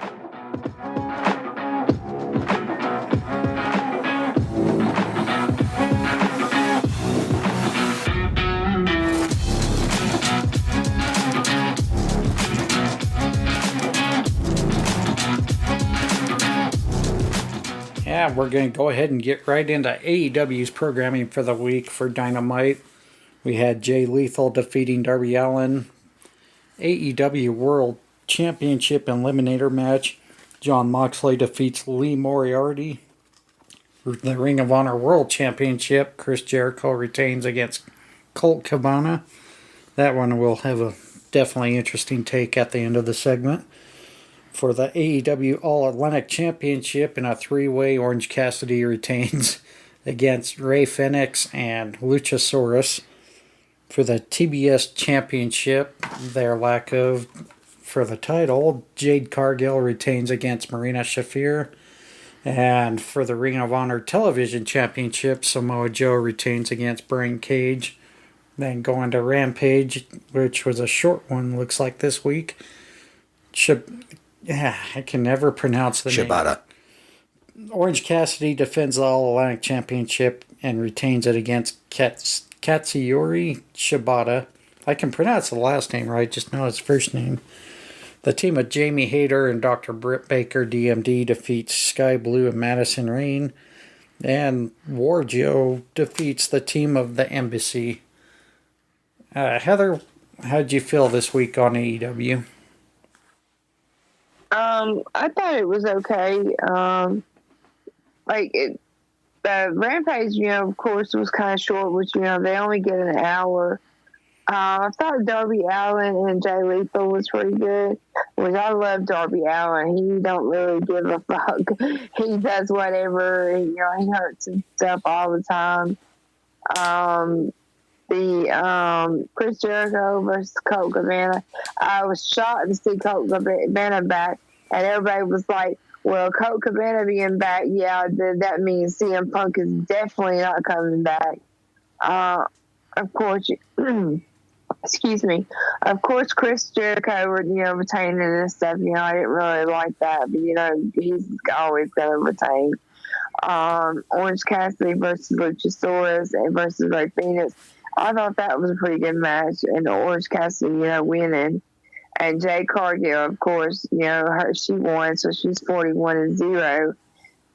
Yeah, we're going to go ahead and get right into AEW's programming for the week for Dynamite. We had Jay Lethal defeating Darby Allin. AEW World Championship Eliminator match. Jon Moxley defeats Lee Moriarty. The Ring of Honor World Championship. Chris Jericho retains against Colt Cabana. That one will have a definitely interesting take at the end of the segment. For the AEW All-Atlantic Championship in a three-way, Orange Cassidy retains against Rey Fenix and Luchasaurus. For the TBS Championship, their lack of for the title, Jade Cargill retains against Marina Shafir. And for the Ring of Honor Television Championship, Samoa Joe retains against Brian Cage. Then going to Rampage, which was a short one, looks like this week. I can never pronounce the Shibata. name. Orange Cassidy defends the All-Atlantic Championship and retains it against Katsuyori Shibata. I can pronounce the last name right, just not his first name. The team of Jamie Hayter and Dr. Britt Baker, DMD, defeats Sky Blue and Madison Rain. And Warjo defeats the team of the Embassy. Heather, how'd you feel this week on AEW? I thought it was okay. The Rampage, of course, was kind of short, which, they only get an hour. I thought Darby Allin and Jay Lethal was pretty good, which I love Darby Allin. He don't really give a fuck. He does whatever. He hurts himself all the time. The Chris Jericho versus Colt Cabana. I was shocked to see Colt Cabana back, and everybody was like, well, Colt Cabana being back, that means CM Punk is definitely not coming back. Of course, excuse me. Of course, Chris Jericho, retaining and stuff. I didn't really like that, but he's always going to retain. Orange Cassidy versus Luchasaurus and versus Rey Fenix. I thought that was a pretty good match, and Orange Cassidy, winning. And Jade Cargill, of course, she won, so she's 41-0.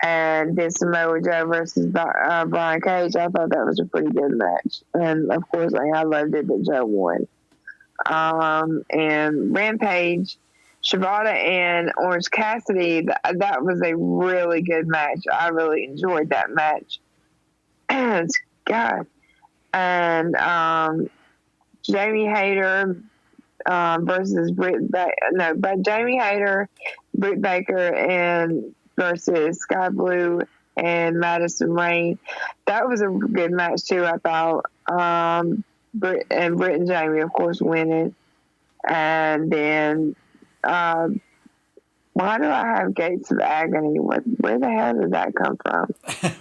And then Samoa Joe versus Brian Cage. I thought that was a pretty good match, and of course, I loved it that Joe won. And Rampage, Shibata and Orange Cassidy. That was a really good match. I really enjoyed that match. God. And Jamie Hayter versus Jamie Hayter, Britt Baker, and versus Sky Blue and Madison Rain. That was a good match too, I thought. Britt and Jamie, of course, winning. And then why do I have Gates of Agony? Where the hell did that come from?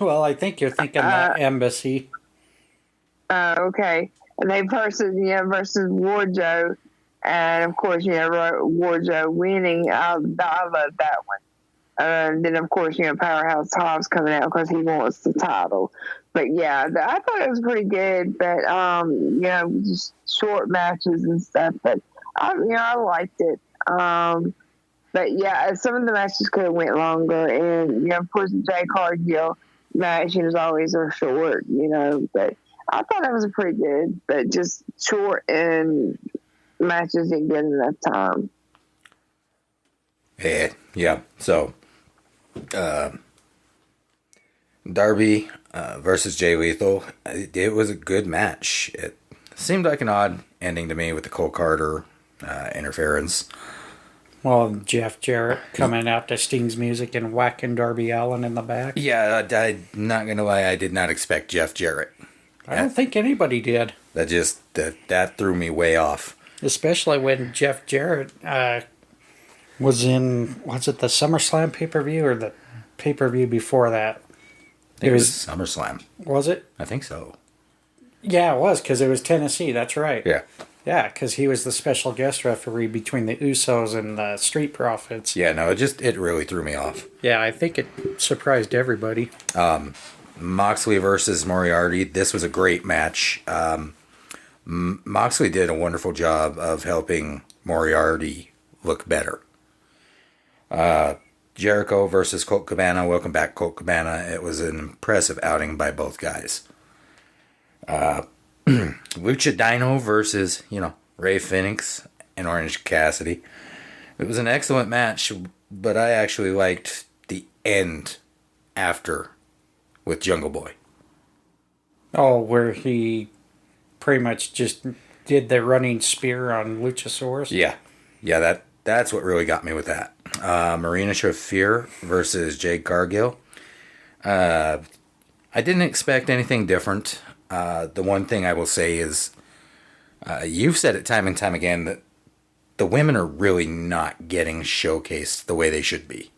Well, I think you're thinking the Embassy. Okay. And they versus Warjo, and of course, Warjo winning. I love that one. And then, of course, Powerhouse Hobbs coming out because he wants the title. But yeah, I thought it was pretty good. But just short matches and stuff. But I liked it. But yeah, some of the matches could have went longer. And of course, the Jay Cargill match was always a short. But I thought that was pretty good, but just short and matches didn't get enough time. Yeah. So, Darby versus Jay Lethal. It was a good match. It seemed like an odd ending to me with the Cole Carter interference. Well, Jeff Jarrett coming out to Sting's music and whacking Darby Allin in the back. Yeah, I'm not going to lie. I did not expect Jeff Jarrett. I don't think anybody did. That threw me way off. Especially when Jeff Jarrett was in, was it the SummerSlam pay-per-view or the pay-per-view before that? It was SummerSlam. Was it? I think so. Yeah, it was, because it was Tennessee. That's right. Yeah. Yeah, because he was the special guest referee between the Usos and the Street Profits. Yeah, no, it really threw me off. Yeah, I think it surprised everybody. Moxley versus Moriarty. This was a great match. Moxley did a wonderful job of helping Moriarty look better. Jericho versus Colt Cabana. Welcome back, Colt Cabana. It was an impressive outing by both guys. Lucha Dino versus, Ray Phoenix and Orange Cassidy. It was an excellent match, but I actually liked the end after with Jungle Boy. Oh, where he pretty much just did the running spear on Luchasaurus? Yeah, that's what really got me with that. Marina Shafir versus Jade Cargill. I didn't expect anything different. The one thing I will say is, you've said it time and time again that the women are really not getting showcased the way they should be.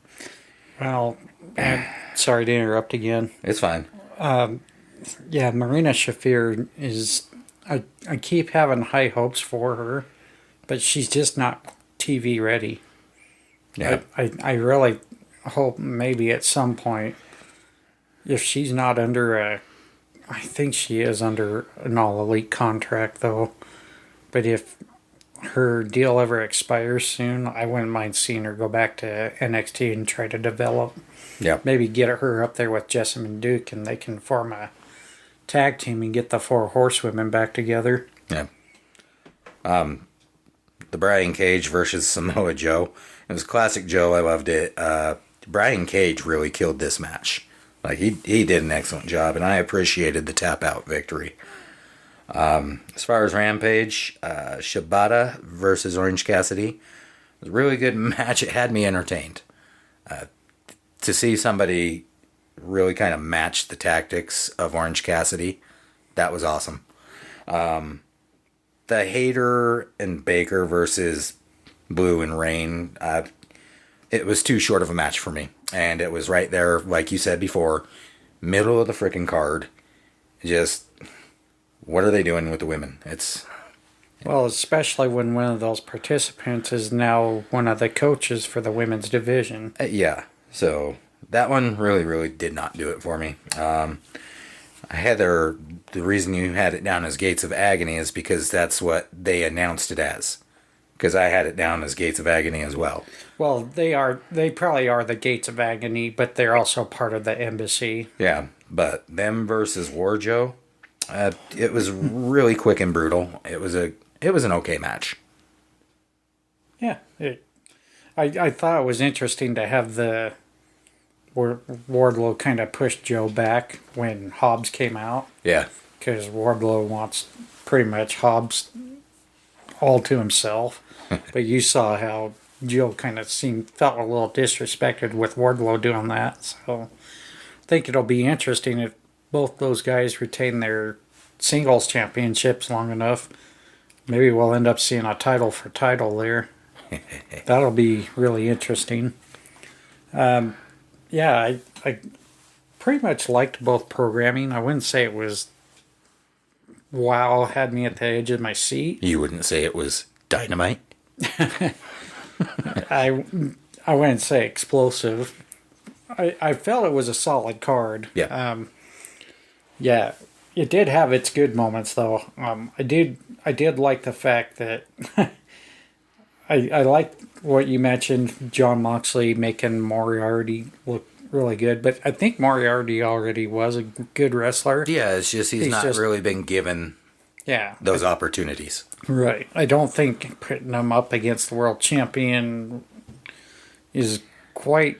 Well, sorry to interrupt again. It's fine. Yeah, Marina Shafir is... I keep having high hopes for her, but she's just not TV ready. Yeah. I really hope maybe at some point, if she's not under I think she is under an all-elite contract, though. But if her deal ever expires soon, I wouldn't mind seeing her go back to NXT and try to develop. Yeah. Maybe get her up there with Jessamine Duke, and they can form a tag team and get the 4 horsewomen back together. Yeah. The Brian Cage versus Samoa Joe. It was classic Joe. I loved it. Brian Cage really killed this match. Like, he did an excellent job, and I appreciated the tap-out victory. As far as Rampage, Shibata versus Orange Cassidy. It was a really good match. It had me entertained. To see somebody really kind of match the tactics of Orange Cassidy, that was awesome. The Hayter and Baker versus Blue and Rain, it was too short of a match for me. And it was right there, like you said before, middle of the freaking card. Just, what are they doing with the women? Well, especially when one of those participants is now one of the coaches for the women's division. Yeah, so that one really, really did not do it for me. Heather, the reason you had it down as Gates of Agony is because that's what they announced it as. Because I had it down as Gates of Agony as well. Well, they probably are the Gates of Agony, but they're also part of the embassy. Yeah, but them versus Warjo, it was really quick and brutal. It was an okay match. Yeah, I thought it was interesting to have the Wardlow kind of pushed Joe back when Hobbs came out. Yeah. Because Wardlow wants pretty much Hobbs all to himself. But you saw how Joe kind of felt a little disrespected with Wardlow doing that. So I think it'll be interesting if both those guys retain their singles championships long enough. Maybe we'll end up seeing a title for title there. That'll be really interesting. Yeah, I pretty much liked both programming. I wouldn't say it was wow, had me at the edge of my seat. You wouldn't say it was dynamite? I wouldn't say explosive. I felt it was a solid card. Yeah. Yeah, it did have its good moments though. I did like the fact that I like what you mentioned, John Moxley making Moriarty look really good, but I think Moriarty already was a good wrestler. Yeah, it's just he's not really been given those opportunities. Right. I don't think putting him up against the world champion is quite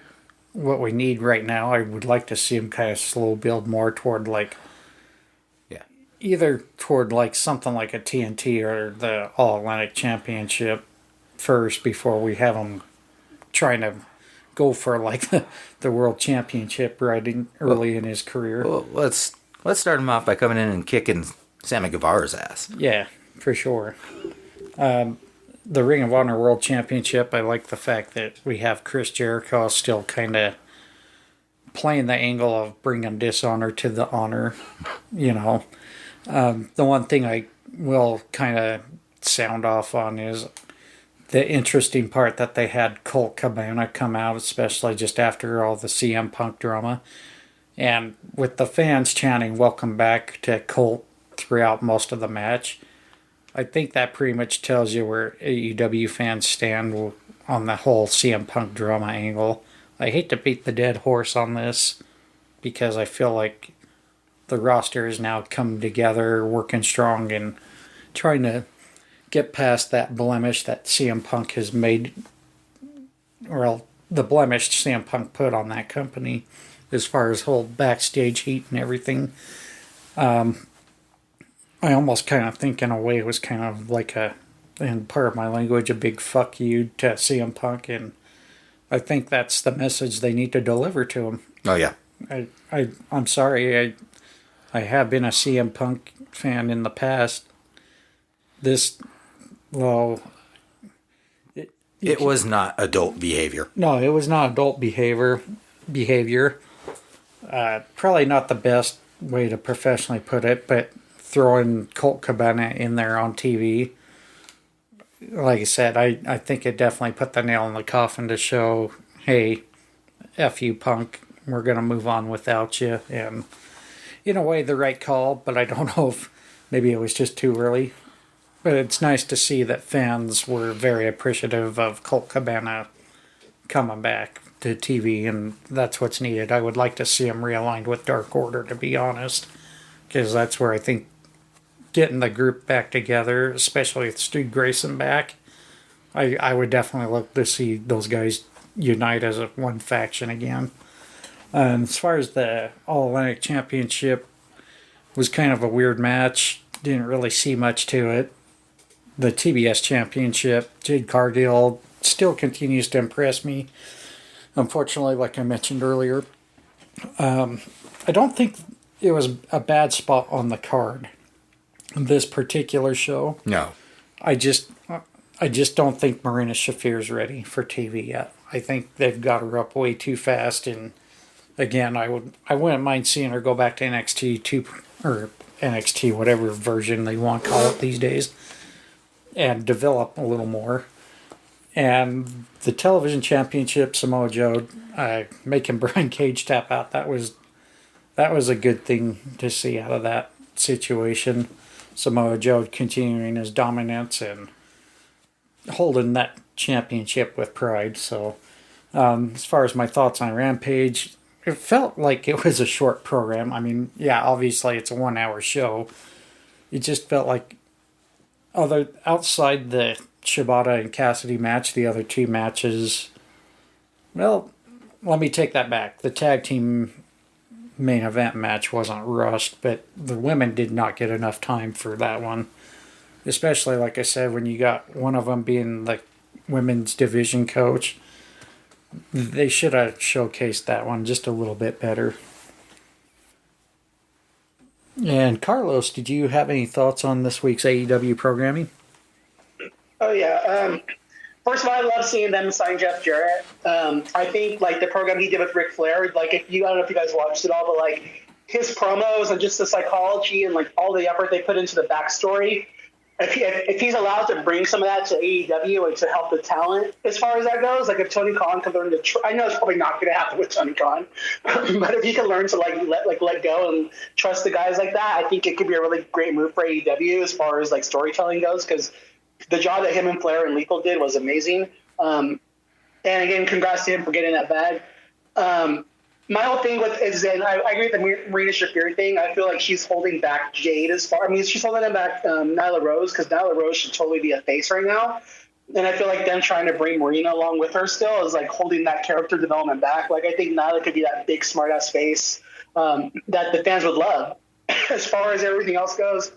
what we need right now. I would like to see him kind of slow build more toward either toward something like a TNT or the All Atlantic Championship first before we have him trying to go for the world championship early in his career. Well, let's start him off by coming in and kicking Sammy Guevara's ass. Yeah, for sure. The Ring of Honor World Championship, I like the fact that we have Chris Jericho still kind of playing the angle of bringing dishonor to the honor, The one thing I will kind of sound off on is the interesting part that they had Colt Cabana come out, especially just after all the CM Punk drama. And with the fans chanting welcome back to Colt throughout most of the match, I think that pretty much tells you where AEW fans stand on the whole CM Punk drama angle. I hate to beat the dead horse on this because I feel like the roster is now come together, working strong, and trying to get past that blemish that CM Punk has made, well, the blemish CM Punk put on that company as far as whole backstage heat and everything. I almost kind of think in a way it was kind of like in part of my language, a big fuck you to CM Punk, and I think that's the message they need to deliver to him. Oh yeah. I'm sorry. I have been a CM Punk fan in the past. It was not adult behavior. No, it was not adult behavior. Probably not the best way to professionally put it, but throwing Colt Cabana in there on TV, like I said, I think it definitely put the nail in the coffin to show, hey, F you, Punk, we're going to move on without you. And in a way, the right call, but I don't know if maybe it was just too early. But it's nice to see that fans were very appreciative of Colt Cabana coming back to TV, and that's what's needed. I would like to see him realigned with Dark Order, to be honest, because that's where I think getting the group back together, especially with Stu Grayson back, I would definitely look to see those guys unite as one faction again. And as far as the All-Atlantic Championship, was kind of a weird match. Didn't really see much to it. The TBS Championship, Jade Cargill still continues to impress me. Unfortunately, like I mentioned earlier, I don't think it was a bad spot on the card. This particular show. No. I just don't think Marina Shafir's ready for TV yet. I think they've got her up way too fast, and again, I wouldn't mind seeing her go back to NXT or NXT, whatever version they want to call it these days, and develop a little more. And the television championship, Samoa Joe making Brian Cage tap out, that was a good thing to see out of that situation. Samoa Joe continuing his dominance and holding that championship with pride. So as far as my thoughts on Rampage, it felt like it was a short program. I mean, yeah, obviously it's a 1 hour show. It just felt like outside the Shibata and Cassidy match, the other two matches, well, let me take that back. The tag team main event match wasn't rushed, but the women did not get enough time for that one. Especially, like I said, when you got one of them being the women's division coach, they should have showcased that one just a little bit better. And Carlos, did you have any thoughts on this week's AEW programming? Oh, yeah. First of all, I love seeing them sign Jeff Jarrett. I think, like, the program he did with Ric Flair, like, I don't know if you guys watched it all, but, like, his promos and just the psychology and, like, all the effort they put into the backstory, if he's allowed to bring some of that to AEW and to help the talent as far as that goes, like, if Tony Khan can learn to I know it's probably not going to happen with Tony Khan, but if he can learn to, let go and trust the guys like that, I think it could be a really great move for AEW as far as, like, storytelling goes, because the job that him and Flair and Lethal did was amazing. And again, congrats to him for getting that bag. My whole thing is, and I agree with the Marina Shafir thing. I feel like she's holding back Jade she's holding back Nyla Rose, because Nyla Rose should totally be a face right now. And I feel like them trying to bring Marina along with her still is like holding that character development back. Like, I think Nyla could be that big smart ass face that the fans would love. As far as everything else goes,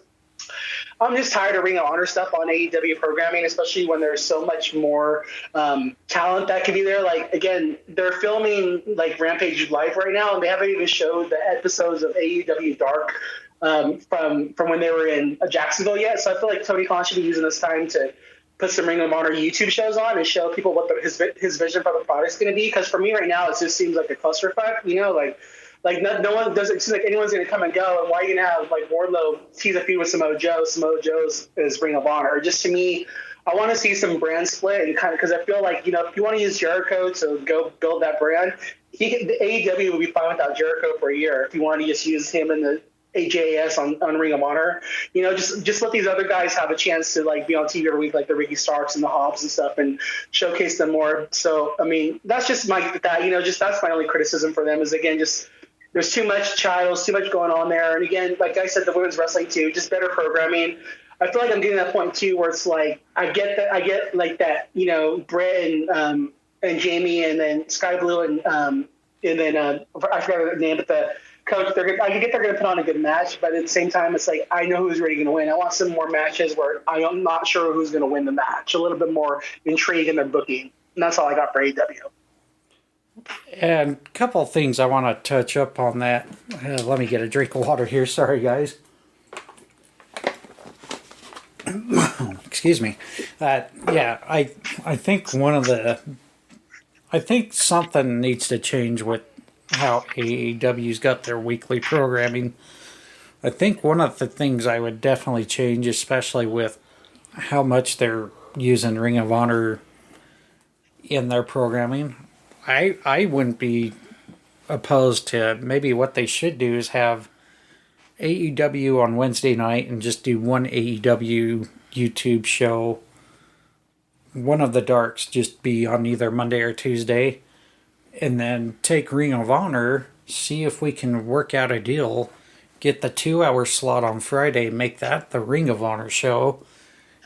I'm just tired of Ring of Honor stuff on AEW programming, especially when there's so much more talent that could be there. Like, again, they're filming, like, Rampage live right now, and they haven't even showed the episodes of AEW Dark from when they were in Jacksonville yet. So I feel like Tony Khan should be using this time to put some Ring of Honor YouTube shows on and show people what his vision for the product's going to be. Because for me right now, it just seems like a clusterfuck, you know, like no one doesn't seem like anyone's going to come and go. And why are you going to have, like, Wardlow tease a feud with Samoa Joe? Samoa Joe's is Ring of Honor. Just, to me, I want to see some brand split, and kind of, because I feel like, you know, if you want to use Jericho to go build that brand, the AEW would be fine without Jericho for a year. If you want to just use him in AJAS on Ring of Honor. Just let these other guys have a chance to like be on TV every week, like the Ricky Starks and the Hobbs and stuff, and showcase them more. So I mean, that's just that's my only criticism for them is, again, just there's too much too much going on there. And again, like I said, the women's wrestling too, just better programming. I feel like I'm getting to that point too where it's like I get like that, Brett and Jamie and then Sky Blue and then I forgot the name, but the coach, I get they're going to put on a good match, but at the same time, it's like I know who's really going to win. I want some more matches where I'm not sure who's going to win the match. A little bit more intrigue in their booking, and that's all I got for AEW. And a couple of things I want to touch up on that. Let me get a drink of water here. Sorry, guys. Excuse me. I think I think something needs to change with how AEW's got their weekly programming. I think one of the things I would definitely change, especially with how much they're using Ring of Honor in their programming, I wouldn't be opposed to maybe what they should do is have AEW on Wednesday night and just do one AEW YouTube show. One of the darks just be on either Monday or Tuesday, and then take Ring of Honor, see if we can work out a deal, get the 2-hour slot on Friday, make that the Ring of Honor show,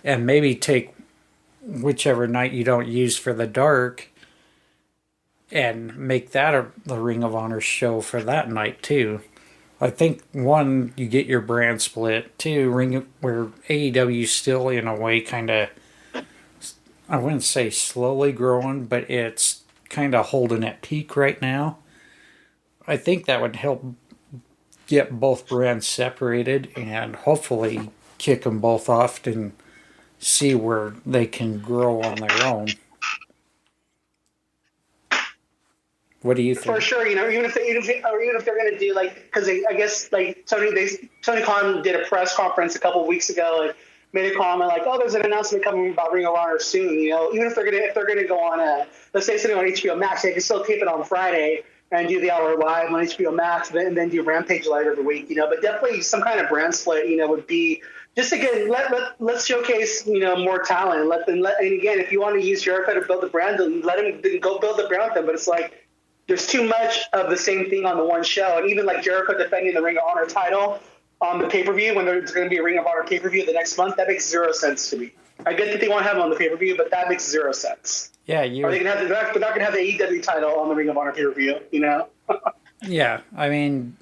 and maybe take whichever night you don't use for the dark and make that the Ring of Honor show for that night too. I think, one, you get your brand split. Two, where AEW's still in a way kind of, I wouldn't say slowly growing, but it's kind of holding at peak right now. I think that would help get both brands separated and hopefully kick them both off and see where they can grow on their own. What do you think? For sure, even if they're going to do because I guess Tony Khan did a press conference a couple of weeks ago and made a comment like, oh, there's an announcement coming about Ring of Honor soon. Even if they're gonna go on let's say something on HBO Max, they can still keep it on Friday and do the hour live on HBO Max, and then do Rampage live every week. But definitely some kind of brand split, would be just, again, let's showcase more talent. And again, if you want to use Jericho to build the brand, then let him go build the brand with them. But it's like there's too much of the same thing on the one show, and even like Jericho defending the Ring of Honor title on the pay-per-view when there's going to be a Ring of Honor pay-per-view the next month, that makes zero sense to me. I get that they want to have him on the pay-per-view, but that makes zero sense. Yeah, they're not going to have the AEW title on the Ring of Honor pay-per-view, Yeah, I mean,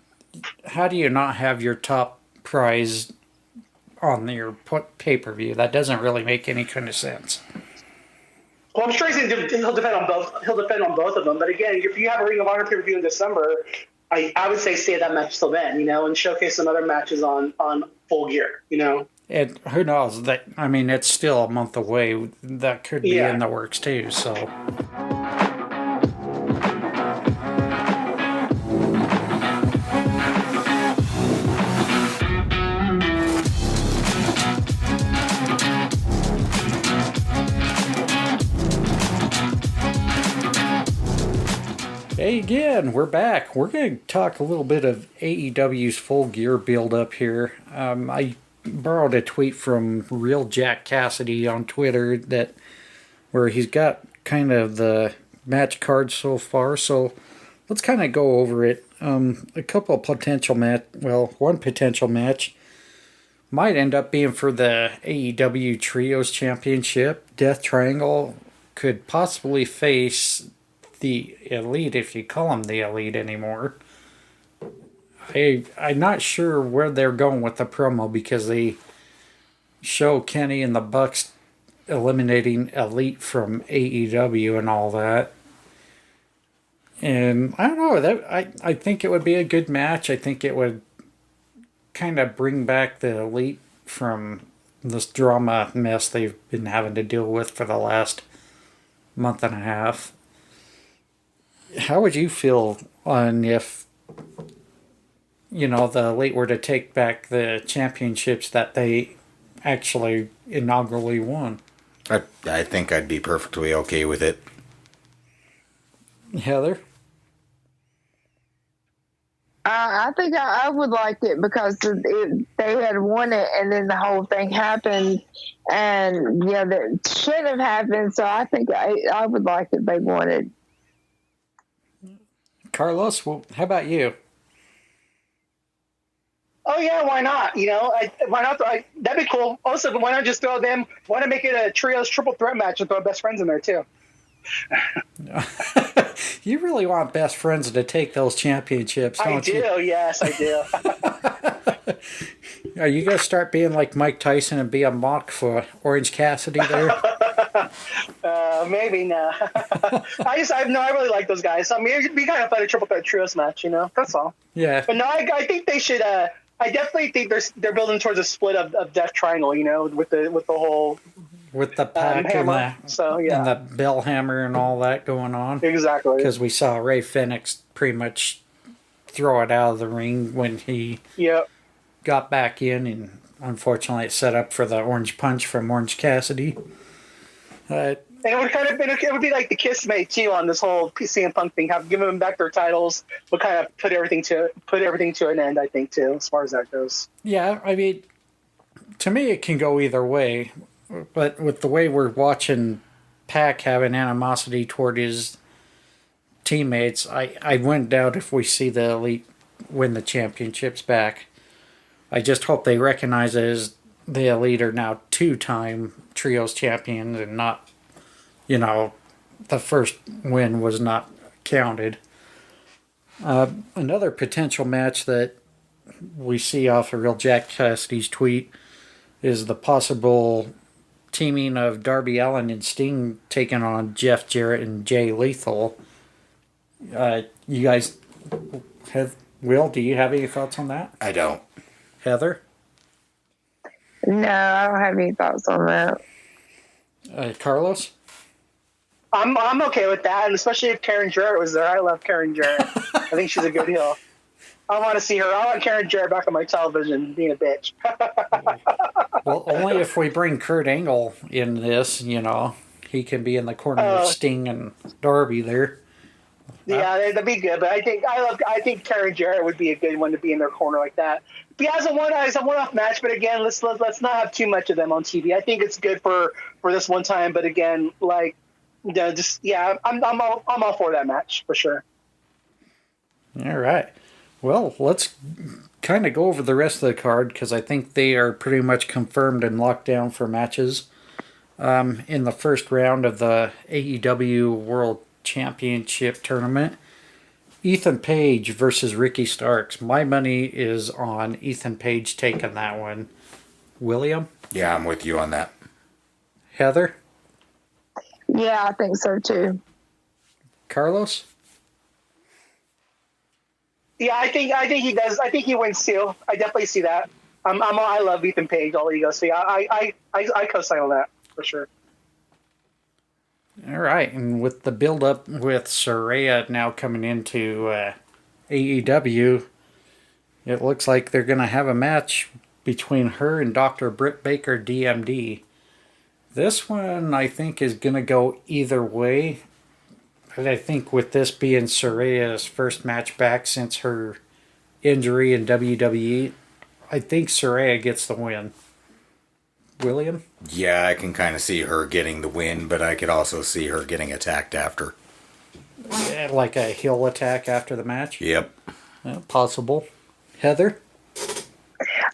how do you not have your top prize on your pay-per-view? That doesn't really make any kind of sense. Well, I'm sure he'll defend on both. He'll defend on both of them. But again, if you have a Ring of Honor pay-per-view in December, I would say stay that match till then, and showcase some other matches on Full Gear, And who knows? It's still a month away. That could be in the works too. So. Hey again, we're back. We're going to talk a little bit of AEW's Full Gear build-up here. I borrowed a tweet from Real Jack Cassidy on Twitter where he's got kind of the match card so far. So let's kind of go over it. A couple of potential one potential match might end up being for the AEW Trios Championship. Death Triangle could possibly face the Elite, if you call them the Elite anymore. I'm not sure where they're going with the promo because they show Kenny and the Bucks eliminating Elite from AEW and all that. And I don't know, I think it would be a good match. I think it would kind of bring back the Elite from this drama mess they've been having to deal with for the last month and a half. How would you feel on if, the Elite were to take back the championships that they actually inaugurally won? I think I'd be perfectly okay with it. Heather? I think I would like it because they had won it, and then the whole thing happened, and yeah, that shouldn't have happened. So I think I would like it. They won it. Carlos, well, how about you? Oh yeah, why not? Why not? That'd be cool. Also, why not just throw them? Why not make it a trios triple threat match and throw best friends in there too? You really want best friends to take those championships, don't you? I do. Yes, I do. Are you going to start being like Mike Tyson and be a mock for Orange Cassidy there? Maybe no. I really like those guys. I mean, it'd be kind of fun a triple threat trios match. That's all. Yeah. But no, I think they should. I definitely think they're building towards a split of Death Triangle. With the whole. With the pack and the bell hammer and all that going on. Exactly. Because we saw Ray Phoenix pretty much throw it out of the ring when he got back in, and unfortunately it set up for the orange punch from Orange Cassidy. And it would be like the Kissmate too on this whole CM Punk thing. Giving them back their titles would kind of put everything to an end. I think too, as far as that goes. Yeah, I mean, to me it can go either way. But with the way we're watching Pac having animosity toward his teammates, I wouldn't doubt if we see the Elite win the championships back. I just hope they recognize it as the Elite are now 2-time trios champions and not, the first win was not counted. Another potential match that we see off of Real Jack Cassidy's tweet is the possible teaming of Darby Allin and Sting taking on Jeff Jarrett and Jay Lethal. You guys do you have any thoughts on that? I don't. Heather? No, I don't have any thoughts on that. Carlos? I'm okay with that, and especially if Karen Jarrett was there. I love Karen Jarrett. I think she's a good heel. I want to see her. I want Karen Jarrett back on my television being a bitch. Well, only if we bring Kurt Angle in this, he can be in the corner of Sting and Darby there. Yeah, that'd be good. But I think Karen Jarrett would be a good one to be in their corner like that. But as a one-off match. But again, let's not have too much of them on TV. I think it's good for this one time. But again, I'm all for that match for sure. All right. Well, let's kind of go over the rest of the card because I think they are pretty much confirmed and locked down for matches. In the first round of the AEW World Championship Tournament, Ethan Page versus Ricky Starks. My money is on Ethan Page taking that one. William? Yeah, I'm with you on that. Heather? Yeah, I think so too. Carlos? Yeah, I think he does. I think he wins too. I definitely see that. I love Ethan Page, all ego. So yeah, I co-sign on that for sure. All right, and with the build-up with Saraya now coming into AEW, it looks like they're going to have a match between her and Dr. Britt Baker, DMD. This one, I think, is going to go either way. But I think with this being Saraya's first match back since her injury in WWE, I think Saraya gets the win. William? Yeah, I can kind of see her getting the win, but I could also see her getting attacked after. Yeah, like a heel attack after the match? Yep. Yeah, possible. Heather?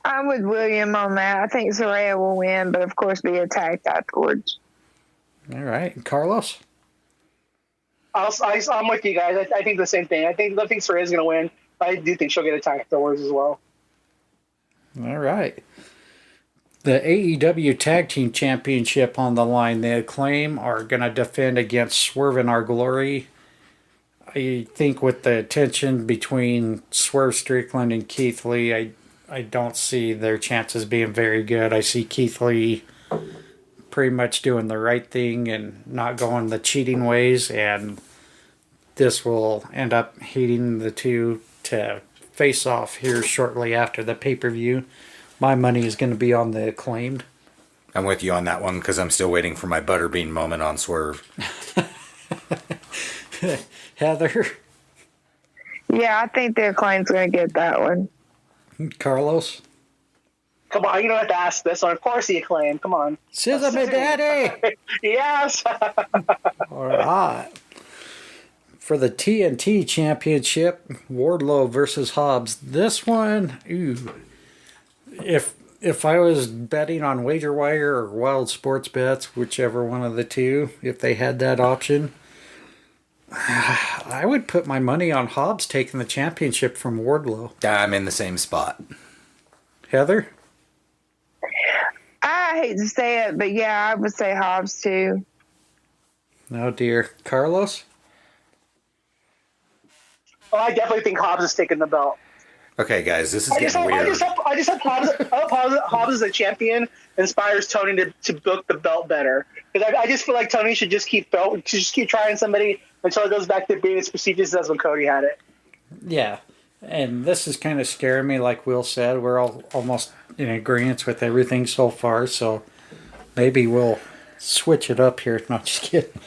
I'm with William on that. I think Saraya will win, but of course be attacked afterwards. All right. Carlos? I'm with you guys. I think the same thing. I think Saraya's going to win. I do think she'll get attacked afterwards as well. All right. The AEW Tag Team Championship on the line. The Acclaim are going to defend against Swerve and Our Glory. I think with the tension between Swerve Strickland and Keith Lee, I don't see their chances being very good. I see Keith Lee pretty much doing the right thing and not going the cheating ways, and this will end up heating the two to face off here shortly after the pay-per-view. My money is going to be on the Acclaimed. I'm with you on that one because I'm still waiting for my butterbean moment on Swerve. Heather? Yeah, I think the Acclaim's going to get that one. Carlos? Come on, you don't have to ask this one. Of course, the Acclaim. Come on. Scissor me, daddy! Yes. All right. For the TNT Championship, Wardlow versus Hobbs. This one, if I was betting on Wager Wire or Wild Sports Bets, whichever one of the two, if they had that option, I would put my money on Hobbs taking the championship from Wardlow. I'm in the same spot. Heather? I hate to say it, but yeah, I would say Hobbs too. Oh dear. Carlos? Well, I definitely think Hobbs is taking the belt. Okay, guys, this is getting weird. I just hope Hobbs as a champion inspires Tony to book the belt better. Because I just feel like Tony should just keep trying somebody until it goes back to being as prestigious as when Cody had it. Yeah. And this is kind of scaring me, like Will said. We're all almost in agreement with everything so far, so maybe we'll switch it up here. Not just kidding.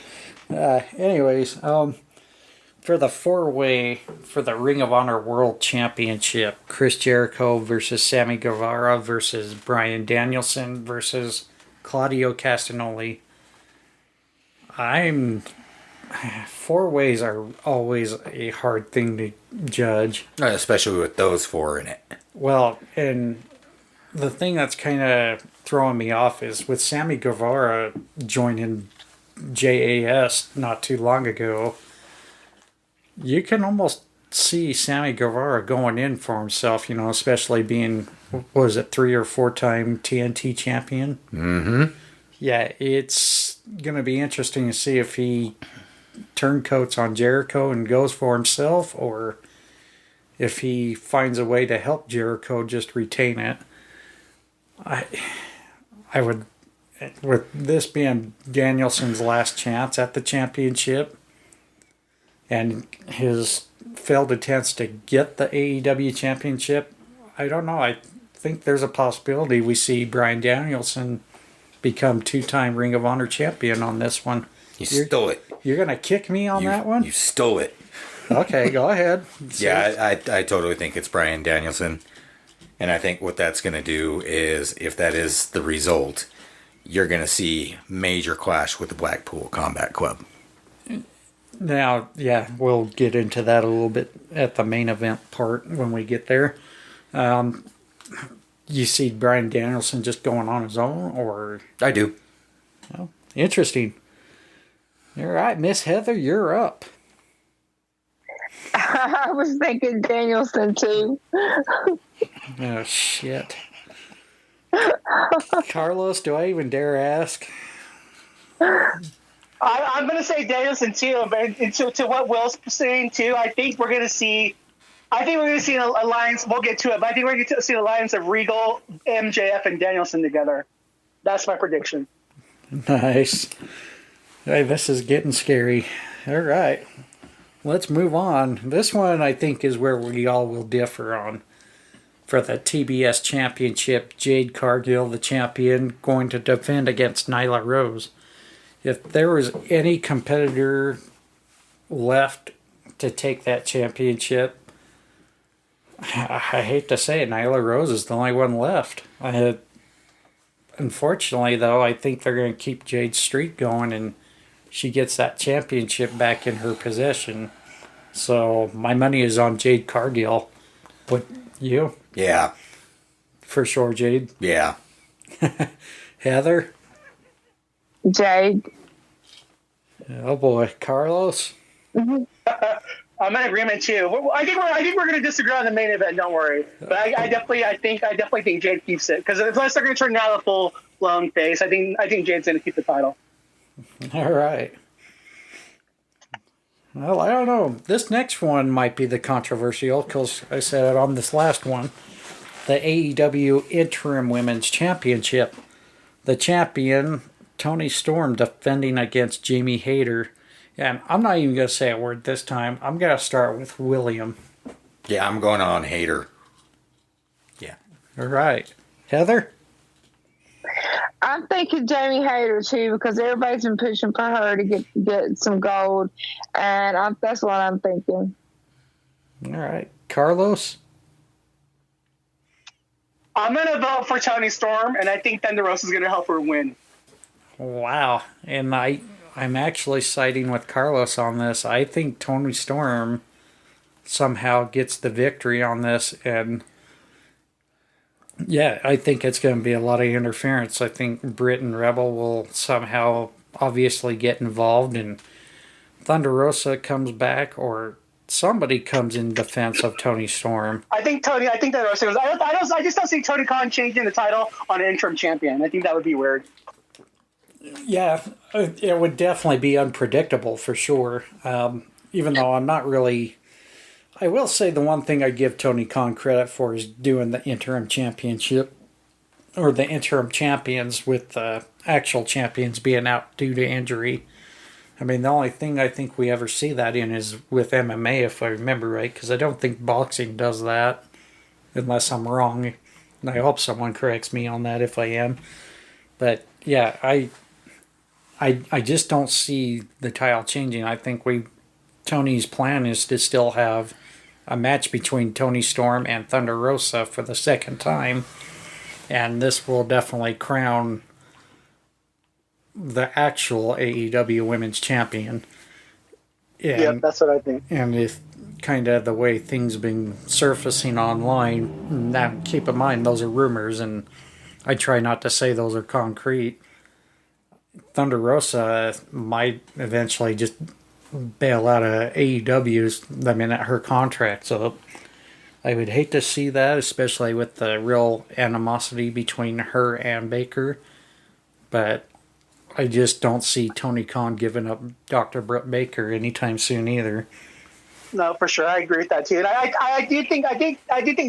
Anyways, for the four-way for the Ring of Honor World Championship, Chris Jericho versus Sammy Guevara versus Bryan Danielson versus Claudio Castagnoli. Four ways are always a hard thing to judge. Especially with those four in it. Well, and the thing that's kind of throwing me off is with Sammy Guevara joining JAS not too long ago, you can almost see Sammy Guevara going in for himself, especially being, 3 or 4 time TNT champion? Mm-hmm. Yeah, it's going to be interesting to see if he turncoats on Jericho and goes for himself, or if he finds a way to help Jericho just retain it. I would, with this being Danielson's last chance at the championship and his failed attempts to get the AEW championship, I don't know. I think there's a possibility we see Bryan Danielson become 2-time Ring of Honor champion on this one. You're stole it. You're going to kick me on that one? You stole it. Okay, go ahead. Yeah, I totally think it's Bryan Danielson. And I think what that's going to do is, if that is the result, you're going to see major clash with the Blackpool Combat Club. Now, yeah, we'll get into that a little bit at the main event part when we get there. You see Bryan Danielson just going on his own, or? I do. Oh, interesting. All right, Miss Heather, you're up. I was thinking Danielson too. Oh, shit. Carlos, do I even dare ask? I'm going to say Danielson too, but to what Will's saying too, I think we're going to see an alliance. We'll get to it, but I think we're going to see an alliance of Regal, MJF, and Danielson together. That's my prediction. Nice. Hey, this is getting scary. All right. Let's move on. This one, I think, is where we all will differ on. For the TBS Championship, Jade Cargill, the champion, going to defend against Nyla Rose. If there was any competitor left to take that championship, I hate to say it, Nyla Rose is the only one left. Unfortunately, though, I think they're going to keep Jade's streak going, and she gets that championship back in her possession. So my money is on Jade Cargill. What, you? Yeah. For sure, Jade. Yeah. Heather? Jade. Oh boy, Carlos? Mm-hmm. I'm in agreement too. I think we're going to disagree on the main event. Don't worry. But I definitely think Jade keeps it, because unless they're going to turn now the full blown face, I think Jade's going to keep the title. All right. Well, I don't know. This next one might be the controversial, because I said it on this last one. The AEW Interim Women's Championship. The champion, Toni Storm, defending against Jamie Hayter. And I'm not even going to say a word this time. I'm going to start with William. Yeah, I'm going on Hayter. Yeah. All right. Heather? I'm thinking Jamie Hayter too, because everybody's been pushing for her to get some gold, and that's what I'm thinking. All right. Carlos? I'm gonna vote for Tony Storm, and I think Thunder Rosa's gonna help her win. Wow. And I'm actually siding with Carlos on this. I think Tony Storm somehow gets the victory on this. And yeah, I think it's going to be a lot of interference. I think Britt and Rebel will somehow obviously get involved, and Thunder Rosa comes back, or somebody comes in defense of Tony Storm. I think Thunder Rosa goes. I just don't see Tony Khan changing the title on an interim champion. I think that would be weird. Yeah, it would definitely be unpredictable for sure. Even though I'm not really. I will say the one thing I give Tony Khan credit for is doing the interim championship, or the interim champions, with the actual champions being out due to injury. I mean, the only thing I think we ever see that in is with MMA, if I remember right, because I don't think boxing does that, unless I'm wrong. And I hope someone corrects me on that if I am. But yeah, I just don't see the title changing. I think Tony's plan is to still have a match between Tony Storm and Thunder Rosa for the second time, and this will definitely crown the actual AEW Women's Champion. Yeah, that's what I think. And if kind of the way things been surfacing online, now keep in mind those are rumors, and I try not to say those are concrete. Thunder Rosa might eventually just bail out of AEW's the minute her contract's up. I would hate to see that, especially with the real animosity between her and Baker. But I just don't see Tony Khan giving up Dr. Britt Baker anytime soon either. No, for sure, I agree with that too. And I do think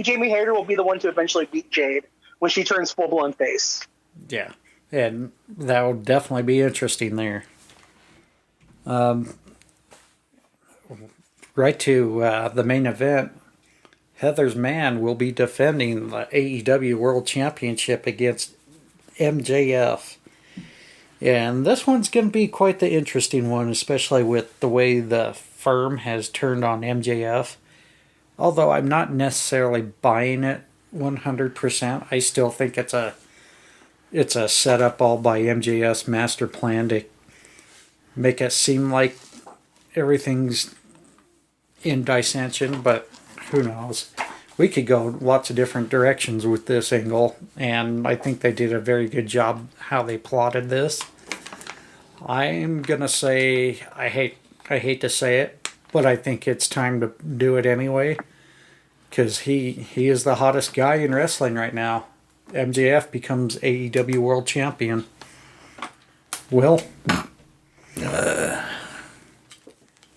Jamie Hayter will be the one to eventually beat Jade when she turns full blown face. Yeah, and that will definitely be interesting there. Right to the main event. Heather's Man will be defending the AEW World Championship against MJF. And this one's going to be quite the interesting one, especially with the way the firm has turned on MJF. Although I'm not necessarily buying it 100%, I still think it's a setup all by MJF's master plan to make it seem like everything's in dissension, but who knows? We could go lots of different directions with this angle, and I think they did a very good job how they plotted this. I'm gonna say I hate to say it, but I think it's time to do it anyway, because he is the hottest guy in wrestling right now. MJF becomes AEW World Champion. Will?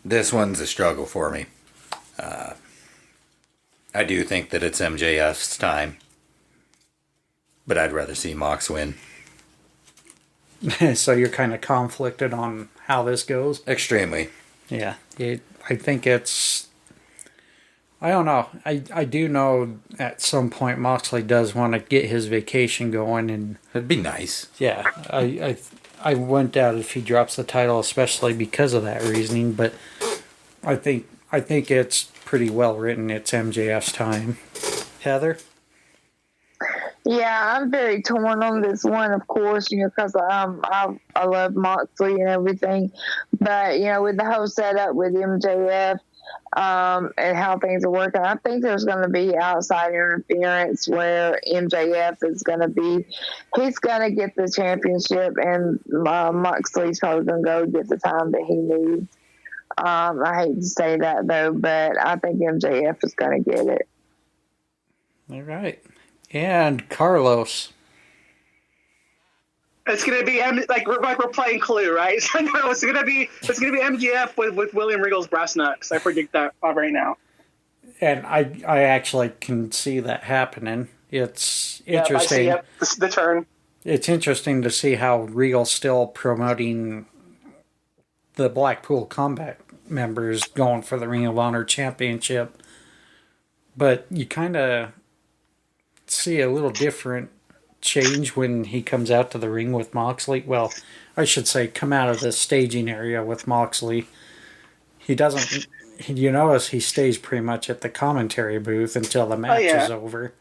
This one's a struggle for me. I do think that it's MJF's time, but I'd rather see Mox win. So you're kind of conflicted on how this goes? Extremely. Yeah. I think it's... I don't know. I do know at some point Moxley does want to get his vacation going, and... It'd be nice. Yeah. I wouldn't doubt if he drops the title, especially because of that reasoning, but I think it's pretty well written. It's MJF's time. Heather? Yeah, I'm very torn on this one, of course, because I love Moxley and everything. But, with the whole setup with MJF and how things are working, I think there's going to be outside interference where MJF is going to he's going to get the championship, and Moxley's probably going to go get the time that he needs. I hate to say that, though, but I think MJF is going to get it. All right. And Carlos. It's gonna be like we're playing Clue, right? So no, it's gonna be MJF with William Regal's brass knucks. I predict that right now. And I actually can see that happening. It's interesting. Yep, I see, the turn. It's interesting to see how Regal's still promoting the Blackpool Combat members going for the Ring of Honor Championship. But you kind of see a little different change when he comes out to the ring with Moxley. Well, I should say come out of the staging area with Moxley. He doesn't you notice he stays pretty much at the commentary booth until the match is over.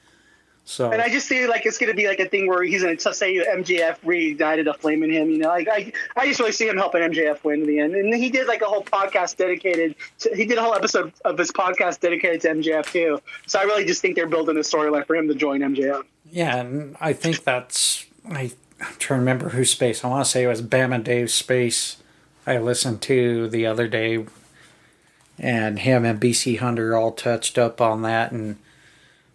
So, and I just see like it's going to be like a thing where he's going to say MJF reignited a flame in him. You know, like I just really see him helping MJF win in the end. And he did like a whole podcast dedicated. He did a whole episode of his podcast dedicated to MJF too. So I really just think they're building a storyline for him to join MJF. Yeah, and I think that's I'm trying to remember whose space. I want to say it was Bam and Dave's space. I listened to the other day, and him and BC Hunter all touched up on that, and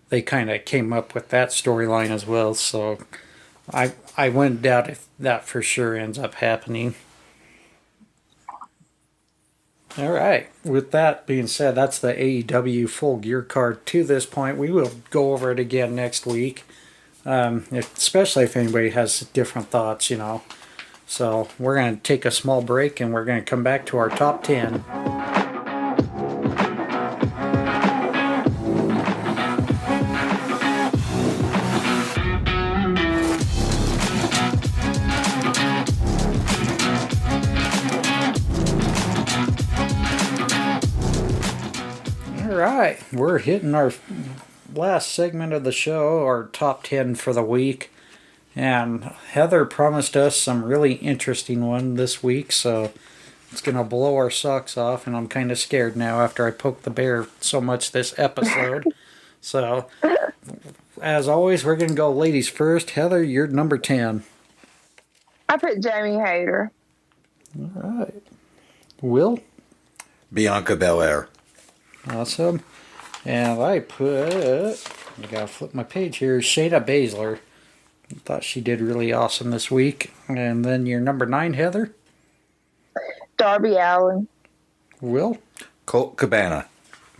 they kind of came up with that storyline as well. So I wouldn't doubt if that for sure ends up happening. All right. With that being said, that's the AEW Full Gear card to this point. We will go over it again next week, especially if anybody has different thoughts, you know. So we're going to take a small break, and we're going to come back to our top 10. Alright, we're hitting our last segment of the show, our top 10 for the week. And Heather promised us some really interesting one this week, so it's going to blow our socks off, and I'm kind of scared now after I poked the bear so much this episode. So, as always, we're going to go ladies first. Heather, you're number 10. I put Jamie Hayter. Alright. Will? Bianca Belair. Awesome. And I gotta flip my page here, Shayna Baszler. Thought she did really awesome this week. And then your number 9, Heather? Darby Allin. Will? Colt Cabana.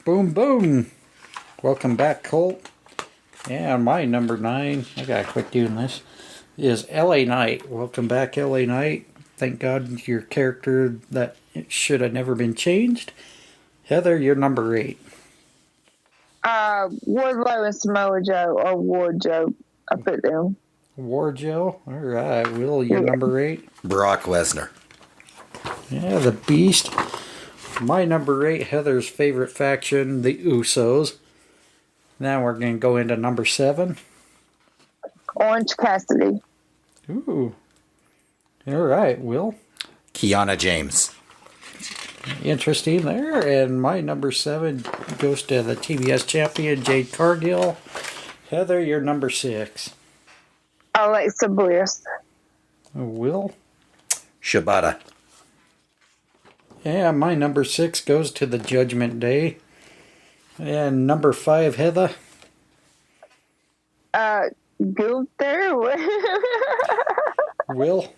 Boom, boom. Welcome back, Colt. And my number 9, I gotta quit doing this, is LA Knight. Welcome back, LA Knight. Thank God your character that should have never been changed. Heather, you're number 8. Wardlow and Samoa Joe, or Ward Joe. I put them. Ward Joe. All right. Will, you're number 8. Brock Lesnar. Yeah, the Beast. My number 8, Heather's favorite faction, the Usos. Now we're going to go into number 7. Orange Cassidy. Ooh. All right, Will. Kiana James. Interesting there. And my number 7 goes to the TBS champion, Jade Cargill. Heather, you're number 6. Alexa Bliss. Will. Shibata. Yeah, my number 6 goes to the Judgment Day. And number 5, Heather. Gunther. Will.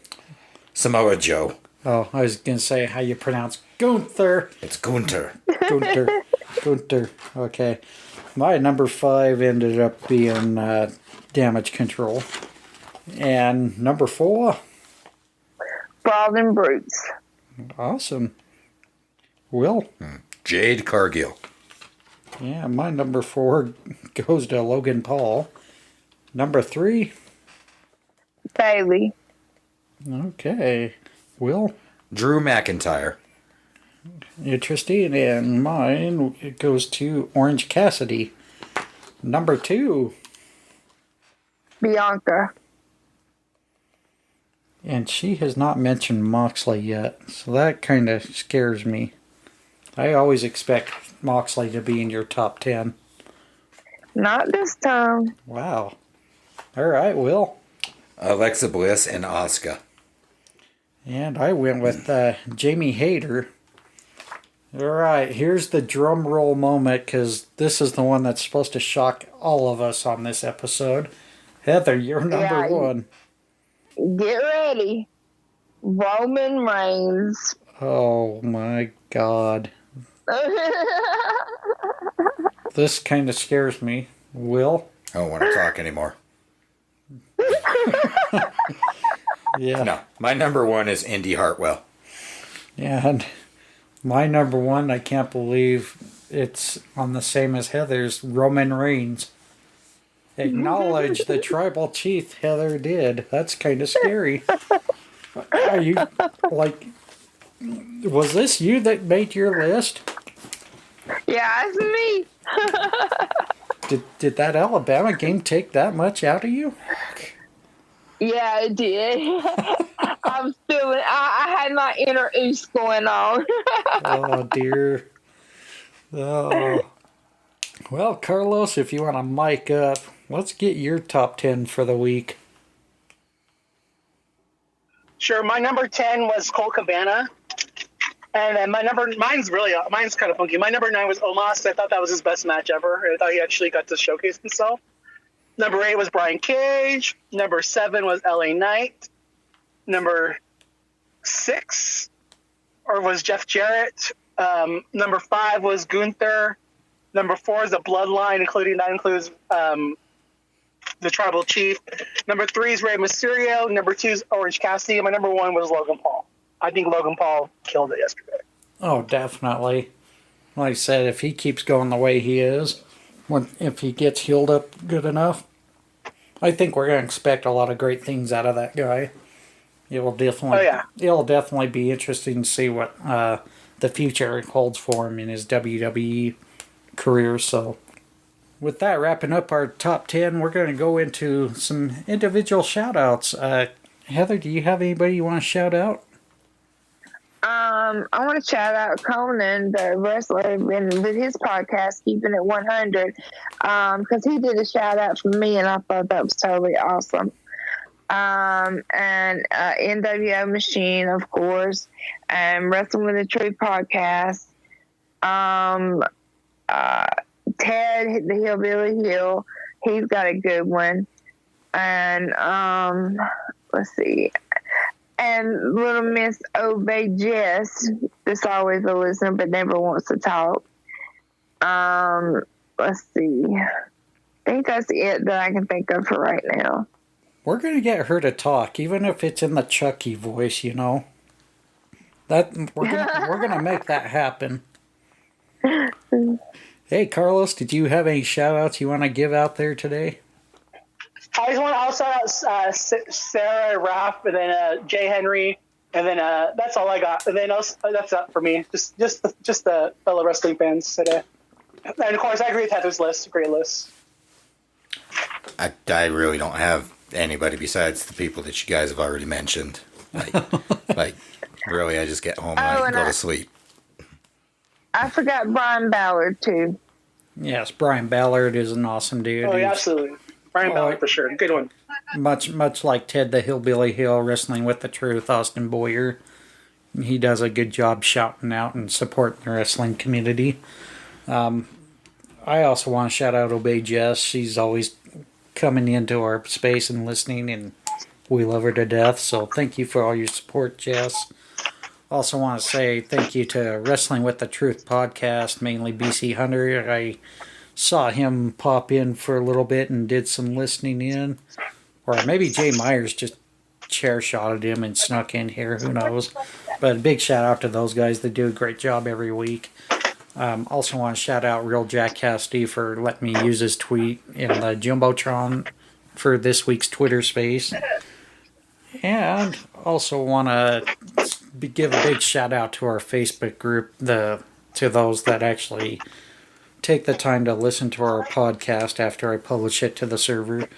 Samoa Joe. Oh, I was going to say how you pronounce Gunther. It's Gunter. Gunther. Okay. My number 5 ended up being Damage Control. And number 4? Brawling and Brutes. Awesome. Will? Jade Cargill. Yeah, my number 4 goes to Logan Paul. Number 3? Bailey. Okay. Will? Drew McIntyre. Interesting. And mine, it goes to Orange Cassidy. Number 2. Bianca. And she has not mentioned Moxley yet, so that kind of scares me. I always expect Moxley to be in your top 10. Not this time. Wow. All right, Will. Alexa Bliss and Asuka. And I went with Jamie Hayter. All right, here's the drum roll moment, because this is the one that's supposed to shock all of us on this episode. Heather, you're number 1. Get ready. Roman Reigns. Oh my God. This kind of scares me. Will? I don't want to talk anymore. Yeah. No, my number 1 is Indy Hartwell. Yeah, and my number 1, I can't believe it's on the same as Heather's, Roman Reigns. Acknowledge the tribal chief Heather did. That's kind of scary. Are you, like, was this you that made your list? Yeah, it's me. Did that Alabama game take that much out of you? Yeah, it did. I'm feeling. I had my inner Oos going on. Oh dear. Oh. Well, Carlos, if you want to mic up, let's get your top 10 for the week. Sure. My number 10 was Colt Cabana. And then mine's kind of funky. My number 9 was Omos. I thought that was his best match ever. I thought he actually got to showcase himself. Number 8 was Brian Cage. Number 7 was LA Knight. Number 6 was Jeff Jarrett. Number 5 was Gunther. Number 4 is the Bloodline, that includes the Tribal Chief. Number 3 is Rey Mysterio. Number 2 is Orange Cassidy. And my number 1 was Logan Paul. I think Logan Paul killed it yesterday. Oh, definitely. Like I said, if he keeps going the way he is, if he gets healed up good enough, I think we're going to expect a lot of great things out of that guy. It'll definitely be interesting to see what the future holds for him in his WWE career. So, with that, wrapping up our top 10, we're going to go into some individual shout-outs. Heather, do you have anybody you want to shout out? I want to shout out Conan, the wrestler, with his podcast, Keeping It 100, because he did a shout out for me, and I thought that was totally awesome. And NWO Machine, of course, and Wrestling with the Truth podcast. Ted, the Hillbilly Hill, he's got a good one. And let's see. And Little Miss Obey Jess, that's always a listener but never wants to talk. Let's see. I think that's it that I can think of for right now. We're going to get her to talk, even if it's in the Chucky voice, you know. That we're gonna make that happen. Hey, Carlos, did you have any shout-outs you want to give out there today? I just want to shout out Sarah, Raph, and then Jay Henry, and then that's all I got. And then that's up for me. Just the fellow wrestling fans today. And of course, I agree with Heather's list. Great list. I really don't have anybody besides the people that you guys have already mentioned. Like really, I just get home and I go to sleep. I forgot Brian Ballard too. Yes, Brian Ballard is an awesome dude. Oh, yeah, absolutely. Brian Ballard for sure. Good one. Much like Ted the Hillbilly Hill, Wrestling with the Truth, Austin Boyer. He does a good job shouting out and supporting the wrestling community. I also want to shout out Obey Jess. She's always coming into our space and listening, and we love her to death. So thank you for all your support, Jess. Also want to say thank you to Wrestling with the Truth podcast, mainly BC Hunter. I saw him pop in for a little bit and did some listening in. Or maybe Jay Myers just chair-shotted him and snuck in here. Who knows? But a big shout-out to those guys. They do a great job every week. Also want to shout out Real Jack Cassidy for letting me use his tweet in the Jumbotron for this week's Twitter space. And also want to give a big shout-out to our Facebook group, to those that actually take the time to listen to our podcast after I publish it to the server.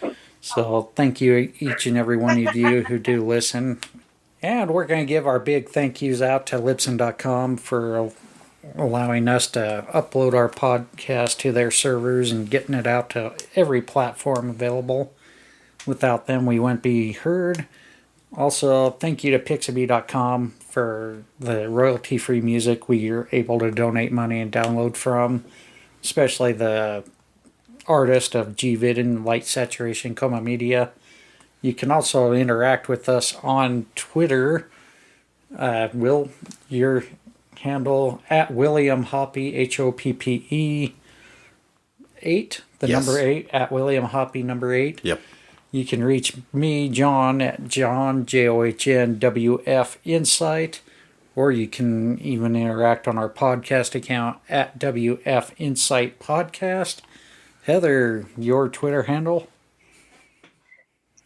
So thank you, each and every one of you who do listen. And we're going to give our big thank yous out to Libsyn.com for allowing us to upload our podcast to their servers and getting it out to every platform available. Without them, we wouldn't be heard. Also, thank you to Pixabay.com for the royalty-free music we are able to donate money and download from, especially the artist of GVid and Light Saturation Coma Media. You can also interact with us on Twitter. Your handle at William Hoppy, HOPPE 8, number 8, at William Hoppy number 8. Yep. You can reach me, John, at John, JOHNWF Insight, or you can even interact on our podcast account at WF Insight Podcast. Heather, your Twitter handle?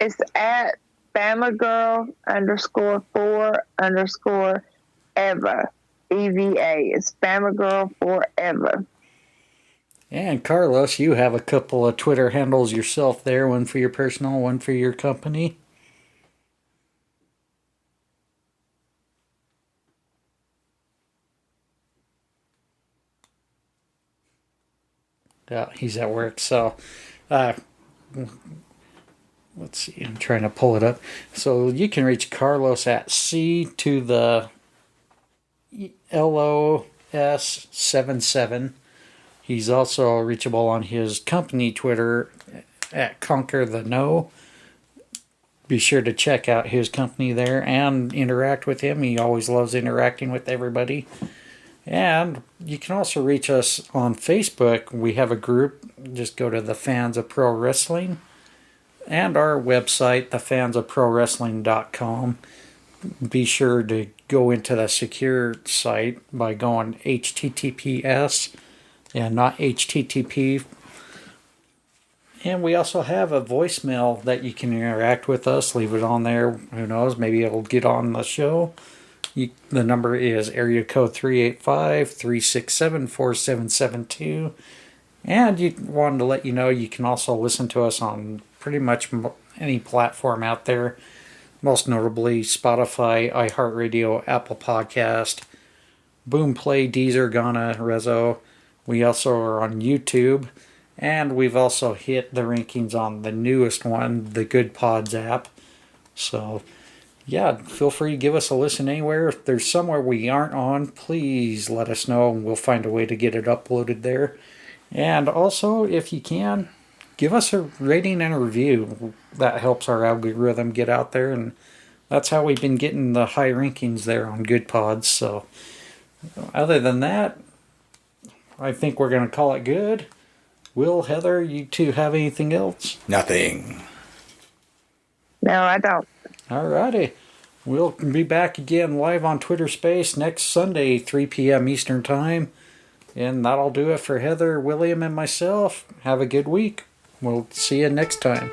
It's at BamaGirl_4_Eva. EVA. It's BamaGirl4Eva. And Carlos, you have a couple of Twitter handles yourself there, one for your personal, one for your company. Yeah, he's at work, so let's see, I'm trying to pull it up. So you can reach Carlos at C to the LOS77. He's also reachable on his company Twitter at Conquer the No. Be sure to check out his company there and interact with him. He always loves interacting with everybody. And you can also reach us on Facebook. We have a group. Just go to the Fans of Pro Wrestling. And our website, thefansofprowrestling.com. Be sure to go into the secure site by going HTTPS and not HTTP. And we also have a voicemail that you can interact with us. Leave it on there. Who knows? Maybe it'll get on the show. The number is area code 385-367-4772. And you wanted to let you know you can also listen to us on pretty much any platform out there. Most notably Spotify, iHeartRadio, Apple Podcast, Boomplay, Deezer, Ghana, Rezo. We also are on YouTube. And we've also hit the rankings on the newest one, the Good Pods app. So, yeah, feel free to give us a listen anywhere. If there's somewhere we aren't on, please let us know and we'll find a way to get it uploaded there. And also, if you can, give us a rating and a review. That helps our algorithm get out there, and that's how we've been getting the high rankings there on Good Pods. So, other than that, I think we're going to call it good. Will, Heather, you two have anything else? Nothing. No, I don't. Alrighty. We'll be back again live on Twitter Space next Sunday, 3 p.m. Eastern Time. And that'll do it for Heather, William, and myself. Have a good week. We'll see you next time.